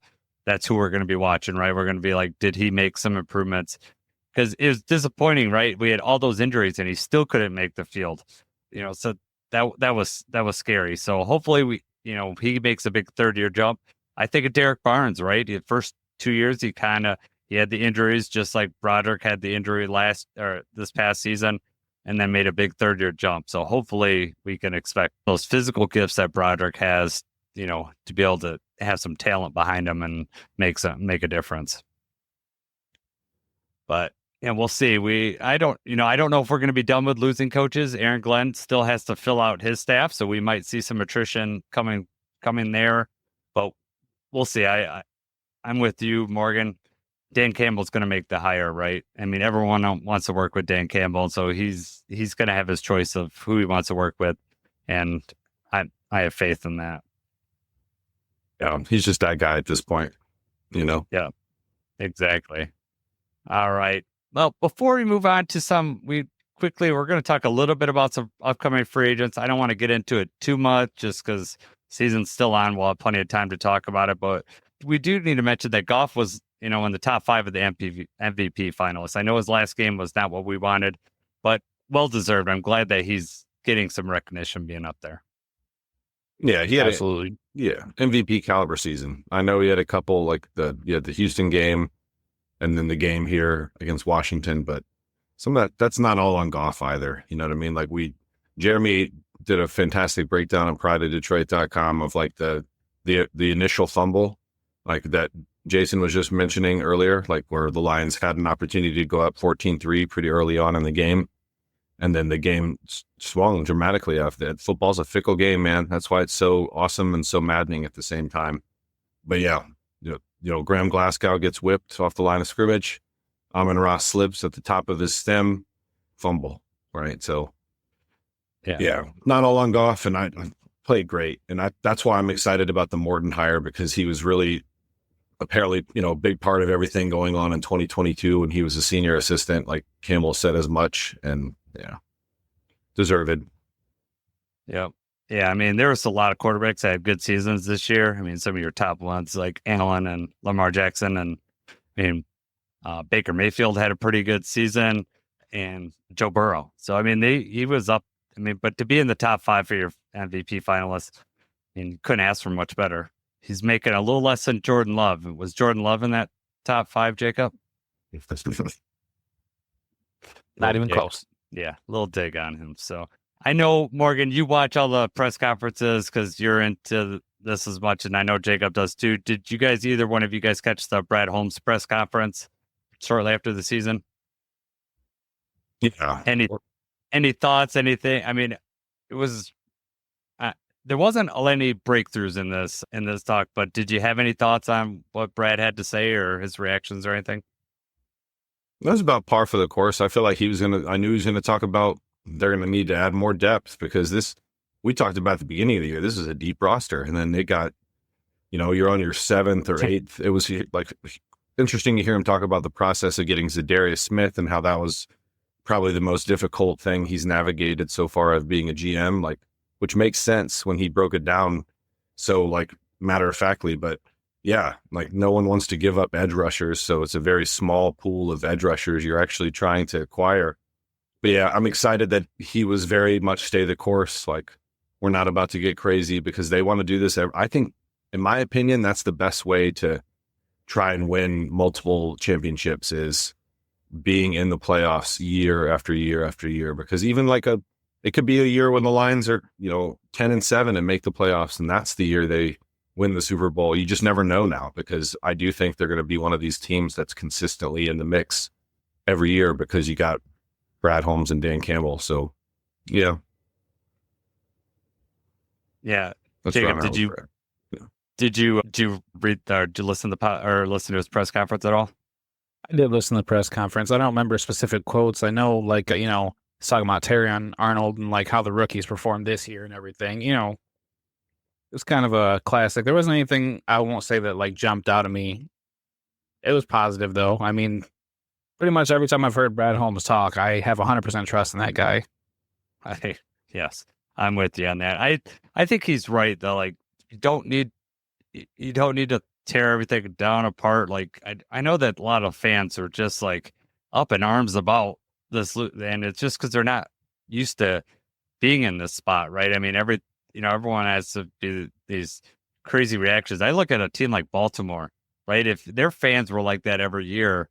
that's who we're going to be watching, right? We're going to be like, did he make some improvements? Because it was disappointing, right? We had all those injuries and he still couldn't make the field, so that was scary. So hopefully he makes a big third year jump. I think of Derek Barnes, right? The first 2 years, he had the injuries, just like Broderick had the injury this past season, and then made a big third-year jump. So hopefully we can expect those physical gifts that Broderick has, to be able to have some talent behind him and make a difference. But we'll see. I don't know if we're going to be done with losing coaches. Aaron Glenn still has to fill out his staff, so we might see some attrition coming there. But we'll see. I'm with you, Morgan. Dan Campbell's going to make the hire, right? I mean, everyone wants to work with Dan Campbell, so he's going to have his choice of who he wants to work with, and I have faith in that. Yeah, he's just that guy at this point, Yeah, exactly. All right. Well, before we move on to we're going to talk a little bit about some upcoming free agents. I don't want to get into it too much just because season's still on. We'll have plenty of time to talk about it, but we do need to mention that Goff was, in the top 5 of the MVP finalists. I know his last game was not what we wanted, but well-deserved. I'm glad that he's getting some recognition being up there. Yeah, he had Absolutely. MVP caliber season. I know he had a couple, like the Houston game and then the game here against Washington, but some of that's not all on Goff either. You know what I mean? Like Jeremy did a fantastic breakdown on prideofdetroit.com of like the initial fumble, like that Jason was just mentioning earlier, like where the Lions had an opportunity to go up 14-3 pretty early on in the game. And then the game swung dramatically after that. Football's a fickle game, man. That's why it's so awesome and so maddening at the same time. But yeah, Graham Glasgow gets whipped off the line of scrimmage. Amon-Ra slips at the top of his stem, fumble, right? So, yeah, not all on Goff, and I played great. And that's why I'm excited about the Morton hire, because he was really apparently, a big part of everything going on in 2022 when he was a senior assistant, like Campbell said as much, and deserved. Yeah. Yeah, I mean, there was a lot of quarterbacks that had good seasons this year. I mean, some of your top ones like Allen and Lamar Jackson, and Baker Mayfield had a pretty good season, and Joe Burrow. So, I mean, he was up. I mean, but to be in the top 5 for your MVP finalists, you couldn't ask for much better. He's making a little less than Jordan Love. Was Jordan Love in that top 5, Jacob? Not even close. Yeah, a little dig on him. So I know, Morgan, you watch all the press conferences because you're into this as much, and I know Jacob does too. Did you guys, either one of you guys, catch the Brad Holmes press conference shortly after the season? Yeah. Any thoughts? Anything? I mean, it was. There wasn't any breakthroughs in this talk, but did you have any thoughts on what Brad had to say or his reactions or anything? That was about par for the course. I feel like I knew he was going to talk about they're going to need to add more depth, because we talked about at the beginning of the year, this is a deep roster. And then it got, you're on your 7th or 8th. It was like interesting to hear him talk about the process of getting Zadarius Smith and how that was probably the most difficult thing he's navigated so far of being a GM, like, which makes sense when he broke it down so like matter of factly. But yeah, like no one wants to give up edge rushers. So it's a very small pool of edge rushers you're actually trying to acquire. But yeah, I'm excited that he was very much stay the course. Like, we're not about to get crazy, because they want to do this. I think, in my opinion, that's the best way to try and win multiple championships, is being in the playoffs year after year after year. Because even it could be a year when the Lions are, 10-7 and make the playoffs, and that's the year they win the Super Bowl. You just never know now, because I do think they're going to be one of these teams that's consistently in the mix every year, because you got Brad Holmes and Dan Campbell. So, yeah. Yeah. That's Jacob, did you read or did you listen to his press conference at all? I did listen to the press conference. I don't remember specific quotes. I know, like, he's talking about Terrion Arnold and like how the rookies performed this year and everything. It was kind of a classic. There wasn't anything, I won't say, that like jumped out at me. It was positive though. I mean, pretty much every time I've heard Brad Holmes talk, I have 100% trust in that guy. Yes, I'm with you on that. I think he's right though. Like, you don't need to tear everything down apart. Like, I know that a lot of fans are just like up in arms about this, and it's just because they're not used to being in this spot, right? I mean, everyone has to be these crazy reactions. I look at a team like Baltimore. right? If their fans were like that every year,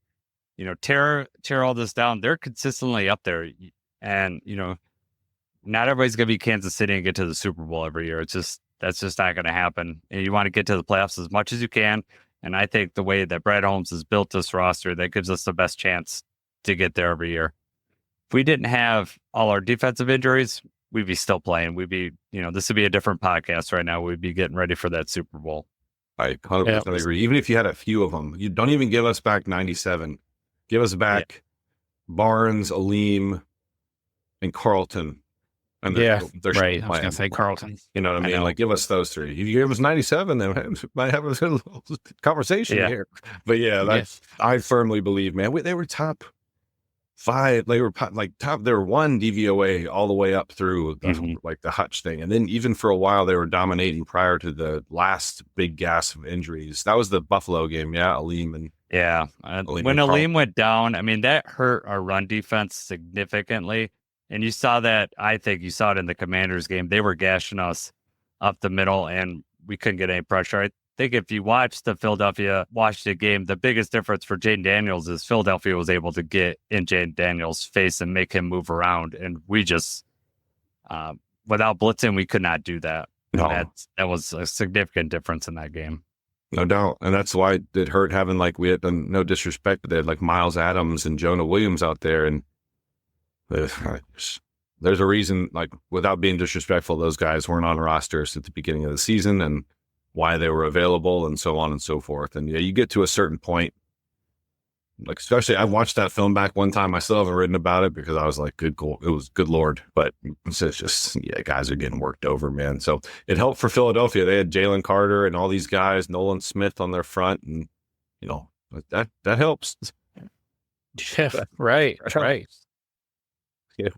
tear all this down, they're consistently up there. And, not everybody's going to be Kansas City and get to the Super Bowl every year. That's just not going to happen. And you want to get to the playoffs as much as you can. And I think the way that Brad Holmes has built this roster, that gives us the best chance to get there every year. If we didn't have all our defensive injuries, we'd be still playing. We'd be, this would be a different podcast right now. We'd be getting ready for that Super Bowl. I 100% agree. Even if you had a few of them, you don't even give us back 97. Give us back Barnes, Aleem, and Carlton. And right. I was going to say Carlton. You know what I mean? Like, give us those three. If you give us 97, then we might have a little conversation here. But I firmly believe, man, they were top 5. They were top. They were 1 DVOA all the way up through like the Hutch thing, and then even for a while they were dominating prior to the last big gas of injuries. That was the Buffalo game, Aleem and when Aleem went down, I mean that hurt our run defense significantly. And you saw that, I think you saw it in the Commanders game. They were gashing us up the middle, and we couldn't get any pressure. I think if you watch the Philadelphia-Washington game, the biggest difference for Jaden Daniels is Philadelphia was able to get in Jaden Daniels' face and make him move around. And we just, without blitzing, we could not do that. No. That was a significant difference in that game. No doubt. And that's why it hurt having, we had, no disrespect, but they had Miles Adams and Jonah Williams out there. And there's a reason, without being disrespectful, those guys weren't on rosters at the beginning of the season and why they were available and so on and so forth. And you get to a certain point, especially I've watched that film back one time. I still haven't written about it because I was like, it was good Lord. But it's just, guys are getting worked over, man. So it helped for Philadelphia. They had Jalen Carter and all these guys, Nolan Smith on their front. And, that helps. Yeah, right. Yeah.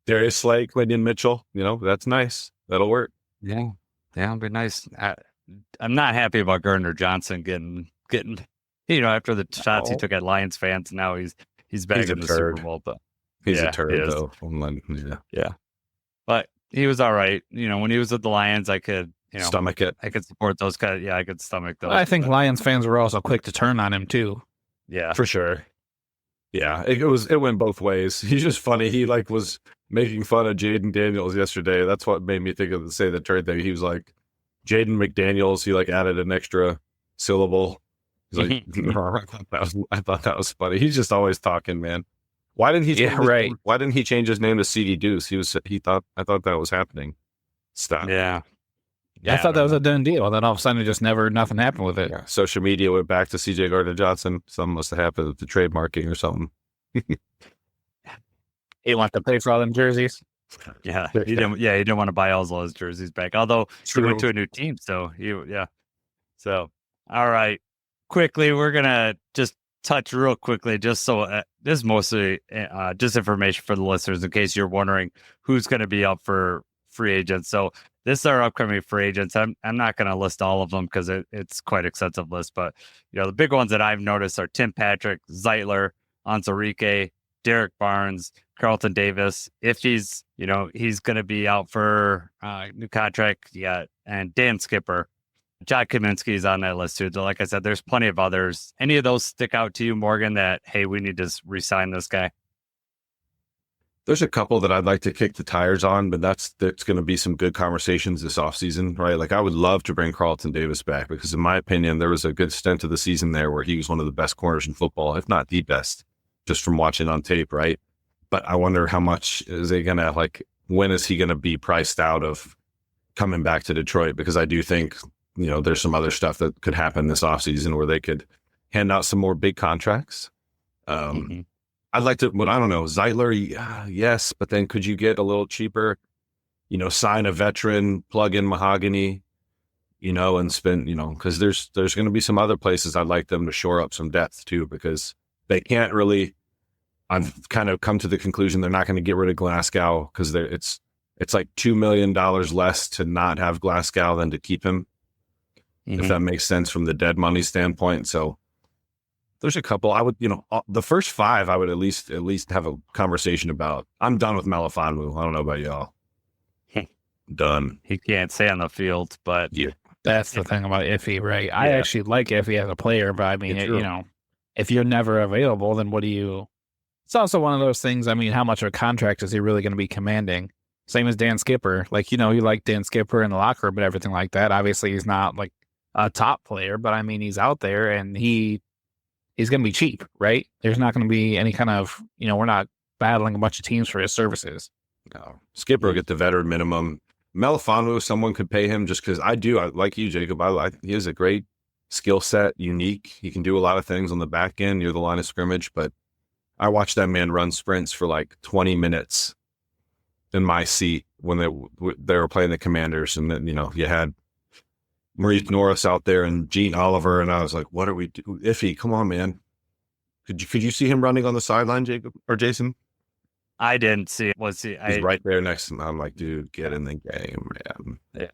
Darius Slay, Clayton Mitchell, that's nice. That'll work. Yeah, it'll be nice. I'm not happy about Gardner Johnson getting after the shots he took at Lions fans. Now he's back in the Super Bowl, but he's a turd though. Yeah, but he was all right. When he was with the Lions, I could stomach it. I could support those guys. Yeah, I could stomach those. I think Lions fans were also quick to turn on him too. Yeah, for sure. Yeah, it went both ways. He's just funny. He was making fun of Jaden Daniels yesterday. That's what made me think of the trade thing. He was like Jaden McDaniels. He added an extra syllable. He's like, I thought that was funny. He's just always talking, man. Why didn't he? Why didn't he change his name to CD Deuce? I thought that was happening. Stop. Yeah. I thought that was a done deal. Then all of a sudden, nothing happened with it. Yeah. Social media went back to CJ Gardner-Johnson. Something must have happened with the trademarking or something. He wanted to pay for all them jerseys. Yeah, he didn't want to buy all those jerseys back. Although he went to a new team, so So, all right, quickly, we're gonna just touch real quickly, just so this is mostly just information for the listeners in case you're wondering who's going to be up for free agents. So this is our upcoming free agents. I'm not going to list all of them because it's quite an extensive list, but the big ones that I've noticed are Tim Patrick, Zeitler, Onwuzurike, Derek Barnes, Carlton Davis. If he's going to be out for new contract, and Dan Skipper. John Kaminsky is on that list too. So like I said, there's plenty of others. Any of those stick out to you, Morgan, that, hey, we need to re-sign this guy? There's a couple that I'd like to kick the tires on, but that's going to be some good conversations this offseason, right? I would love to bring Carlton Davis back because, in my opinion, there was a good stint of the season there where he was one of the best corners in football, if not the best, just from watching on tape, right? But I wonder how much is he going to, when is he going to be priced out of coming back to Detroit? Because I do think, there's some other stuff that could happen this offseason where they could hand out some more big contracts. I'd like to, but I don't know, Zeitler, yes, but then could you get a little cheaper, sign a veteran, plug in Mahogany, and spend, because there's going to be some other places I'd like them to shore up some depth too, because they can't really, I've kind of come to the conclusion they're not going to get rid of Glasgow because it's like $2 million less to not have Glasgow than to keep him, if that makes sense from the dead money standpoint. So there's a couple I would, the first 5 I would at least have a conversation about. I'm done with Melifonwu. I don't know about y'all. Done. He can't stay on the field, but yeah, That's the thing about Iffy, right? I actually like Iffy as a player, but I mean, if you're never available, then what do you? It's also one of those things. I mean, how much of a contract is he really going to be commanding? Same as Dan Skipper. Like, you like Dan Skipper in the locker room and everything like that. Obviously, he's not like a top player, but I mean, he's out there and he's going to be cheap, right? There's not going to be any kind of, we're not battling a bunch of teams for his services. No. Skipper will get the veteran minimum. Melifonwu, someone could pay him just because I like you, Jacob. He has a great skill set, unique. He can do a lot of things on the back end near the line of scrimmage, but I watched that man run sprints for like 20 minutes in my seat when they were playing the Commanders. And then, you had Maurice Norris out there and Gene Oliver. And I was like, what are we doing? Iffy, come on, man. Could you see him running on the sideline, Jacob or Jason? I didn't see it. He's right there next to him. I'm like, dude, get in the game, man. Yeah.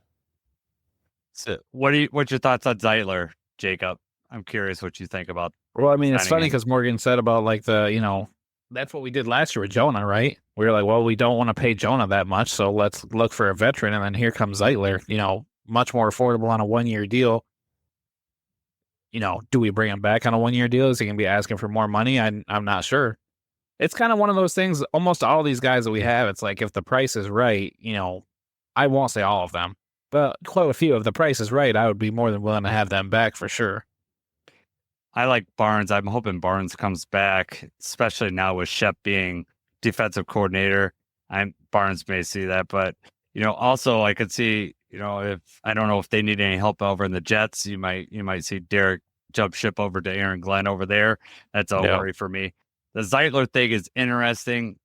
So what's your thoughts on Zeitler, Jacob? I'm curious what you think about. Well, I mean, it's funny because Morgan said about like that's what we did last year with Jonah, right? We were like, well, we don't want to pay Jonah that much, so let's look for a veteran. And then here comes Zeitler, much more affordable on a 1-year deal. Do we bring him back on a 1-year deal? Is he going to be asking for more money? I'm not sure. It's kind of one of those things, almost all these guys that we have, it's like if the price is right, I won't say all of them, but quite a few. If the price is right, I would be more than willing to have them back for sure. I like Barnes. I'm hoping Barnes comes back, especially now with Shep being defensive coordinator. Barnes may see that, but also I could see, if I don't know if they need any help over in the Jets, you might see Derek jump ship over to Aaron Glenn over there. That's a worry for me. The Zeitler thing is interesting.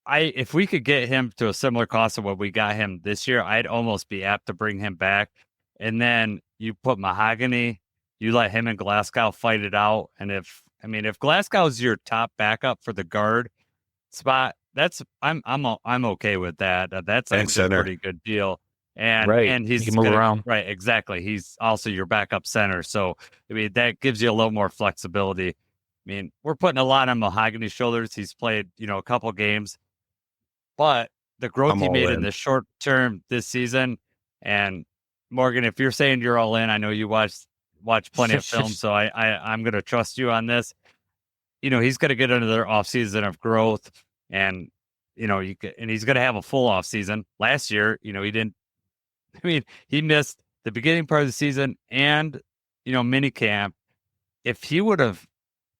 If we could get him to a similar cost of what we got him this year, I'd almost be apt to bring him back. And then you put Mahogany, you let him and Glasgow fight it out. And if Glasgow's your top backup for the guard spot, I'm okay with that. That's actually a pretty good deal. And he's he can move around. Right, exactly. He's also your backup center. So that gives you a little more flexibility. We're putting a lot on Mahogany's shoulders. He's played, a couple games, but the growth he made in the short term this season. And Morgan, if you're saying you're all in, I know you watch plenty of film, so I'm going to trust you on this. He's going to get another offseason of growth, and he's going to have a full offseason. Last year, he didn't. He missed the beginning part of the season and mini camp. If he would have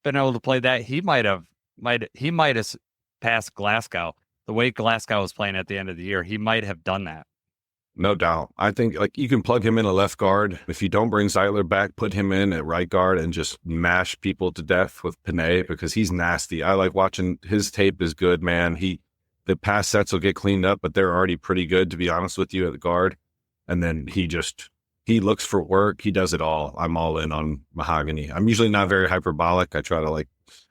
been able to play that, he might have passed Glasgow. The way Glasgow was playing at the end of the year, he might have done that. No doubt. I think you can plug him in a left guard. If you don't bring Zeitler back, put him in at right guard and just mash people to death with Panay because he's nasty. I like watching his tape is good, man. The pass sets will get cleaned up, but they're already pretty good, to be honest with you, at the guard. And then he looks for work. He does it all. I'm all in on Mahogany. I'm usually not very hyperbolic. I try to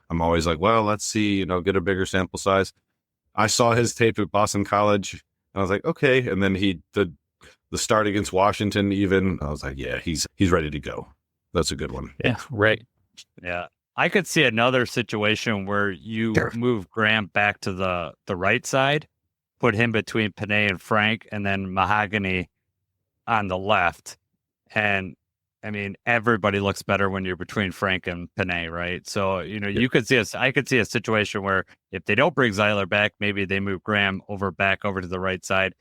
I'm always like, well, let's see, get a bigger sample size. I saw his tape at Boston College and I was like, okay. And then the start against Washington, even, I was like, yeah, he's ready to go. That's a good one. Yeah. Right. Yeah. I could see another situation where you move Graham back to the right side, put him between Panay and Frank, and then Mahogany on the left. And everybody looks better when you're between Frank and Panay, right? So, I could see a situation where if they don't bring Zeitler back, maybe they move Graham back over to the right side.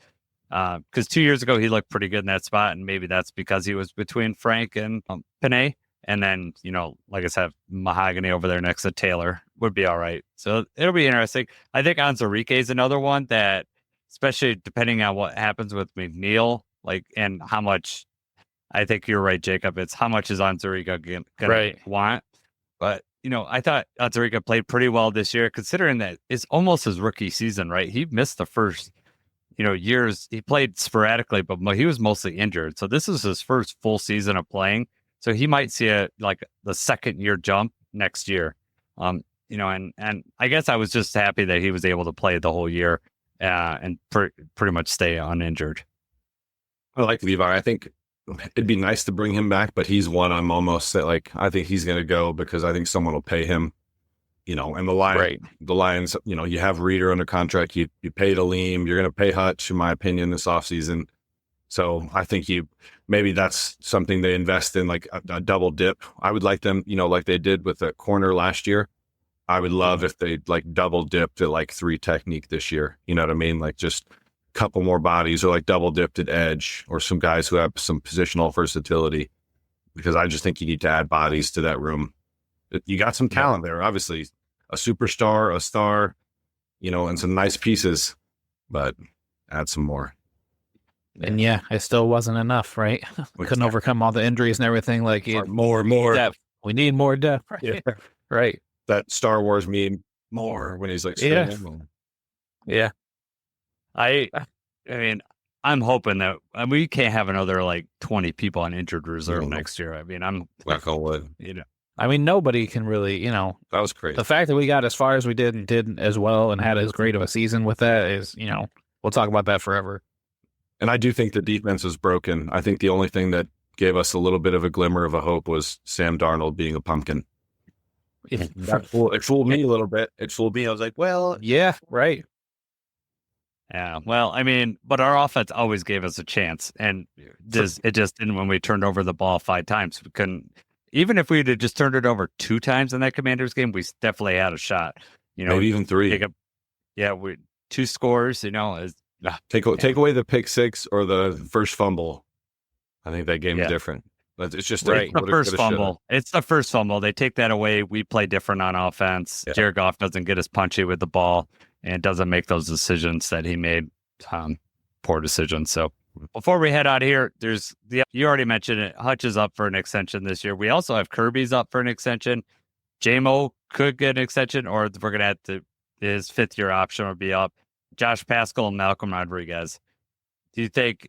Because 2 years ago, he looked pretty good in that spot. And maybe that's because he was between Frank and Panay. And then, like I said, Mahogany over there next to Taylor would be all right. So it'll be interesting. I think Anzarike is another one that, especially depending on what happens with McNeil, and how much, I think you're right, Jacob. It's how much is Anzarike going to want. But, I thought Anzarike played pretty well this year, considering that it's almost his rookie season, right? He missed the first, years. He played sporadically, but he was mostly injured. So this is his first full season of playing. So he might see the second year jump next year. And I guess I was just happy that he was able to play the whole year and pretty much stay uninjured. I like Levi. I think it'd be nice to bring him back, but he's one I'm almost I think he's going to go because I think someone will pay him, and the Lions, you have Reeder under contract. You paid Aleem. You're going to pay Hutch, in my opinion, this offseason. So I think maybe that's something they invest in, like a double dip. I would like them, like they did with the corner last year. I would love if they like double dipped at like 3 technique this year. You know what I mean? Like just a couple more bodies, or like double dipped at edge, or some guys who have some positional versatility, because I just think you need to add bodies to that room. You got some talent there, obviously a superstar, a star, and some nice pieces, but add some more. And it still wasn't enough, right? We couldn't overcome all the injuries and everything. Like more depth. We need more depth, right? Yeah. Right. That Star Wars meme, more, when he's like, Yeah. I mean, I'm hoping that we can't have another like 20 people on injured reserve next year. I mean, I'm knock on wood. I mean, nobody can really, that was crazy. The fact that we got as far as we did and did as well and had as great of a season with that is, we'll talk about that forever. And I do think the defense is broken. I think the only thing that gave us a little bit of a glimmer of a hope was Sam Darnold being a pumpkin. It fooled me a little bit. It fooled me. I was like, well, yeah, right. Yeah, well, I mean, but our offense always gave us a chance, and it just didn't when we turned over the ball 5 times. We couldn't, even if we had just turned it over 2 times in that Commanders game, we definitely had a shot. Maybe even 3. We 2 scores. Take away the pick 6 or the first fumble. I think that game's different. It's just the first fumble. It's the first fumble. They take that away. We play different on offense. Yeah. Jared Goff doesn't get as punchy with the ball and doesn't make those decisions that he made. Poor decisions. So before we head out of here, you already mentioned it. Hutch is up for an extension this year. We also have Kirby's up for an extension. JMO could get an extension, or we're going to have his 5th-year option will be up. Josh Pascal and Malcolm Rodriguez. Do you think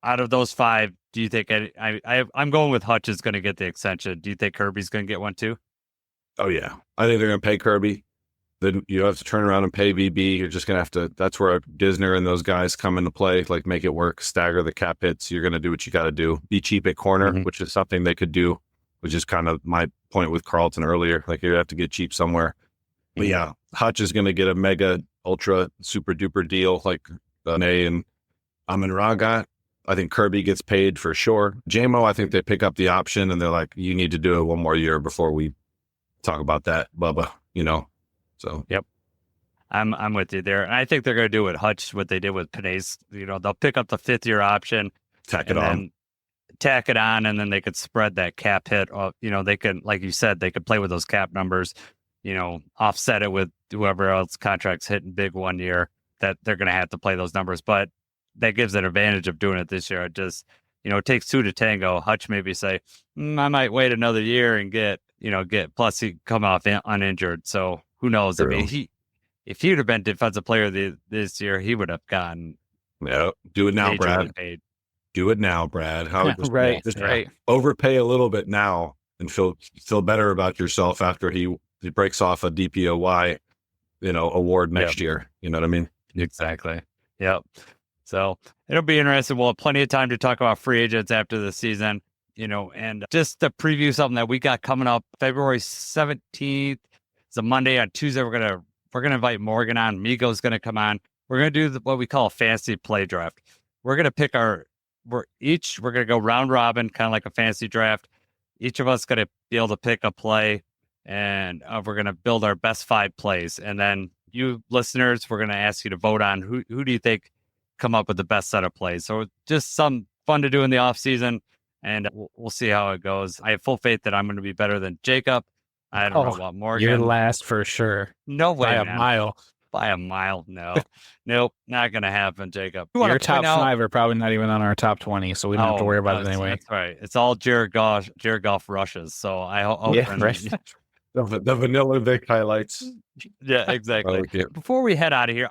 out of those 5, do you think I'm going with Hutch is going to get the extension? Do you think Kirby's going to get one too? Oh yeah, I think they're going to pay Kirby. Then you have to turn around and pay VB. You're just going to have to. That's where Disner and those guys come into play. Like make it work, stagger the cap hits. You're going to do what you got to do. Be cheap at corner, which is something they could do. Which is kind of my point with Carlton earlier. Like you have to get cheap somewhere. But yeah, Hutch is going to get a mega, ultra, super duper deal like Ney and Amon-Ra got. I think Kirby gets paid for sure. JMO, I think they pick up the option and they're like, you need to do it 1 more year before we talk about that, Bubba, So, yep. I'm with you there. And I think they're going to do what they did with Panay's. They'll pick up the 5th-year option. Tack it on, and then they could spread that cap hit. They can, like you said, they could play with those cap numbers, offset it with whoever else contracts hitting big 1 year that they're going to have to play those numbers. But that gives an advantage of doing it this year. It just, it takes 2 to tango. Hutch maybe say, I might wait another year and get, plus he come off uninjured. So who knows? True. I mean, if he would have been defensive player this year, he would have gotten. Yeah, do it now, Brad. Paid. Do it now, Brad. Right. Overpay a little bit now and feel better about yourself after he breaks off a DPOY, award next year. You know what I mean? Exactly. Yep. So it'll be interesting. We'll have plenty of time to talk about free agents after the season, and just to preview something that we got coming up February 17th. It's a Monday. On Tuesday, we're gonna invite Morgan on. Migo's gonna come on. We're gonna do what we call a fantasy play draft. We're gonna pick we're gonna go round robin, kind of like a fantasy draft. Each of us gonna be able to pick a play, and we're gonna build our best 5 plays. And then you listeners, we're gonna ask you to vote on who do you think come up with the best set of plays. So just some fun to do in the off season, and we'll see how it goes. I have full faith that I'm going to be better than Jacob. I don't know about Morgan. You're last for sure. No way, by a mile. By a mile, no. Nope, not going to happen, Jacob. Your top 5 are probably not even on our top 20, so we don't have to worry about it anyway. That's right. It's all Jared Goff rushes. So I hope. Yeah, right. The vanilla Vic highlights. Yeah, exactly. Before we head out of here,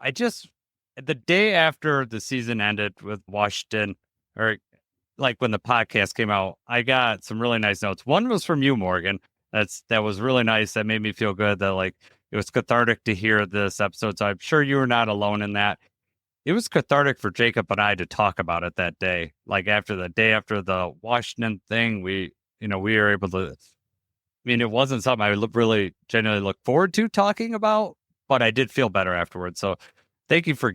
the day after the season ended with Washington, or like when the podcast came out, I got some really nice notes. One was from you, Morgan. That was really nice. That made me feel good that like it was cathartic to hear this episode. So I'm sure you were not alone in that. It was cathartic for Jacob and I to talk about it that day. Like after the Washington thing, we were able to. I mean, it wasn't something I really genuinely look forward to talking about, but I did feel better afterwards. So thank you for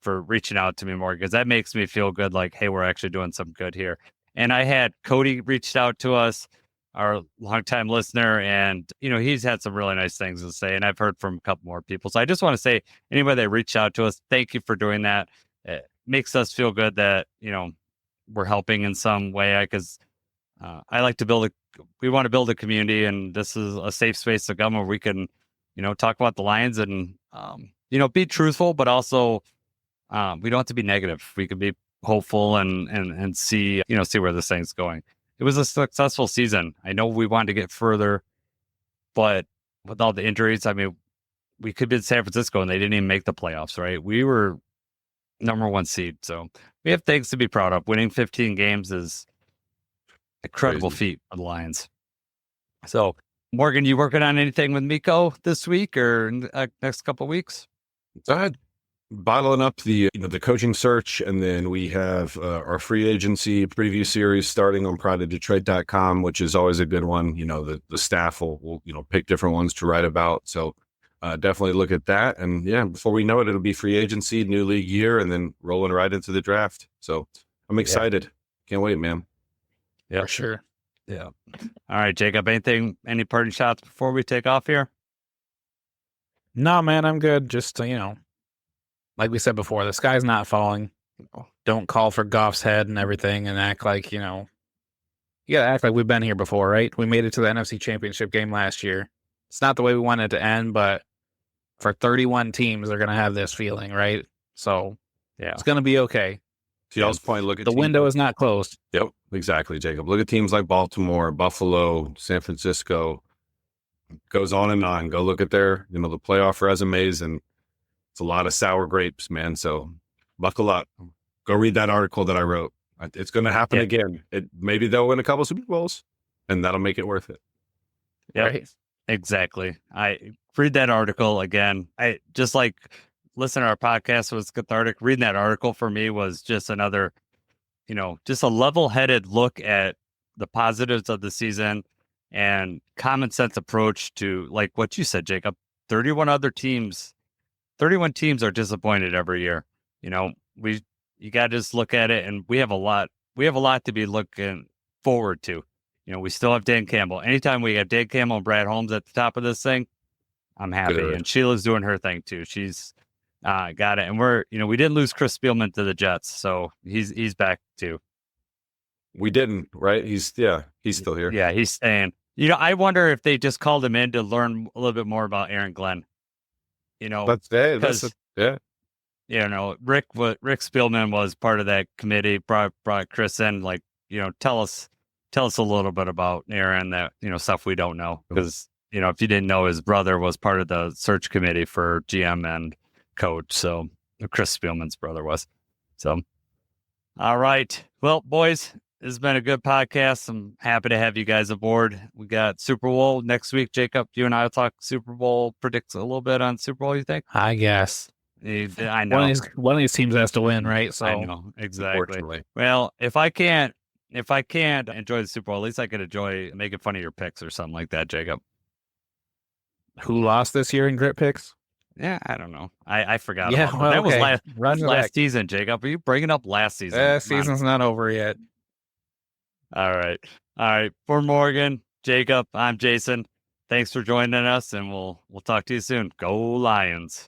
for reaching out to me more, because that makes me feel good. Like, hey, we're actually doing some good here. And I had Cody reached out to us, our longtime listener, and he's had some really nice things to say. And I've heard from a couple more people. So I just want to say, anybody that reached out to us, thank you for doing that. It makes us feel good that we're helping in some way. Because I like to we want to build a community, and this is a safe space to come where we can, talk about the Lions and be truthful, but also we don't have to be negative. We can be hopeful and see where this thing's going. It was a successful season. I know we wanted to get further, but with all the injuries, I mean, we could be in San Francisco and they didn't even make the playoffs, right? We were number 1 seed. So we have things to be proud of. Winning 15 games is an incredible feat for the Lions. So, Morgan, you working on anything with Miko this week or next couple of weeks? Bottling up the coaching search, and then we have our free agency preview series starting on PrideOfDetroit.com, which is always a good one. The staff will pick different ones to write about. So definitely look at that. And yeah, before we know it, it'll be free agency, new league year, and then rolling right into the draft. So I'm excited. Can't wait, man. Yeah, for sure. Yeah. All right, Jacob, any parting shots before we take off here? No, man, I'm good. Just, like we said before, the sky's not falling. Don't call for Goff's head and everything and act like, you gotta act like we've been here before, right? We made it to the NFC Championship game last year. It's not the way we wanted it to end, but for 31 teams, they're going to have this feeling, right? So, yeah, it's going to be okay. To y'all's point, look at the window is not closed. Yep, exactly, Jacob. Look at teams like Baltimore, Buffalo, San Francisco. Goes on and on. Go look at their, the playoff resumes, and it's a lot of sour grapes, man. So buckle up. Go read that article that I wrote. It's going to happen again. Maybe they'll win a couple Super Bowls, and that'll make it worth it. Yeah, right? Exactly. I read that article again. I just like listen to our podcast was cathartic. Reading that article for me was just another, just a level-headed look at the positives of the season and common sense approach to, like what you said, Jacob. 31 teams are disappointed every year. You got to just look at it, and we have a lot to be looking forward to. We still have Dan Campbell. Anytime we have Dan Campbell and Brad Holmes at the top of this thing, I'm happy. Good. And Sheila's doing her thing too. She's got it. And we didn't lose Chris Spielman to the Jets, so he's back too. We didn't, right? He's still here. Yeah, he's staying. I wonder if they just called him in to learn a little bit more about Aaron Glenn. Rick Spielman was part of that committee, brought Chris in, tell us a little bit about Aaron, that, stuff we don't know. Because, if you didn't know, his brother was part of the search committee for GM and coach. So Chris Spielman's brother was. So, all right. Well, boys, this has been a good podcast. I'm happy to have you guys aboard. We got Super Bowl next week. Jacob, you and I will talk Super Bowl, predict a little bit on Super Bowl, you think? I guess. I know. One of these teams has to win, right? So I know, exactly. Well, if I can't enjoy the Super Bowl, at least I could enjoy making fun of your picks or something like that, Jacob. Who lost this year in grit picks? Yeah, I don't know. I forgot. Yeah, about that. Okay. Was last season, Jacob. Are you bringing up last season? Season's not over yet. All right. For Morgan, Jacob, I'm Jason. Thanks for joining us, and we'll talk to you soon. Go Lions.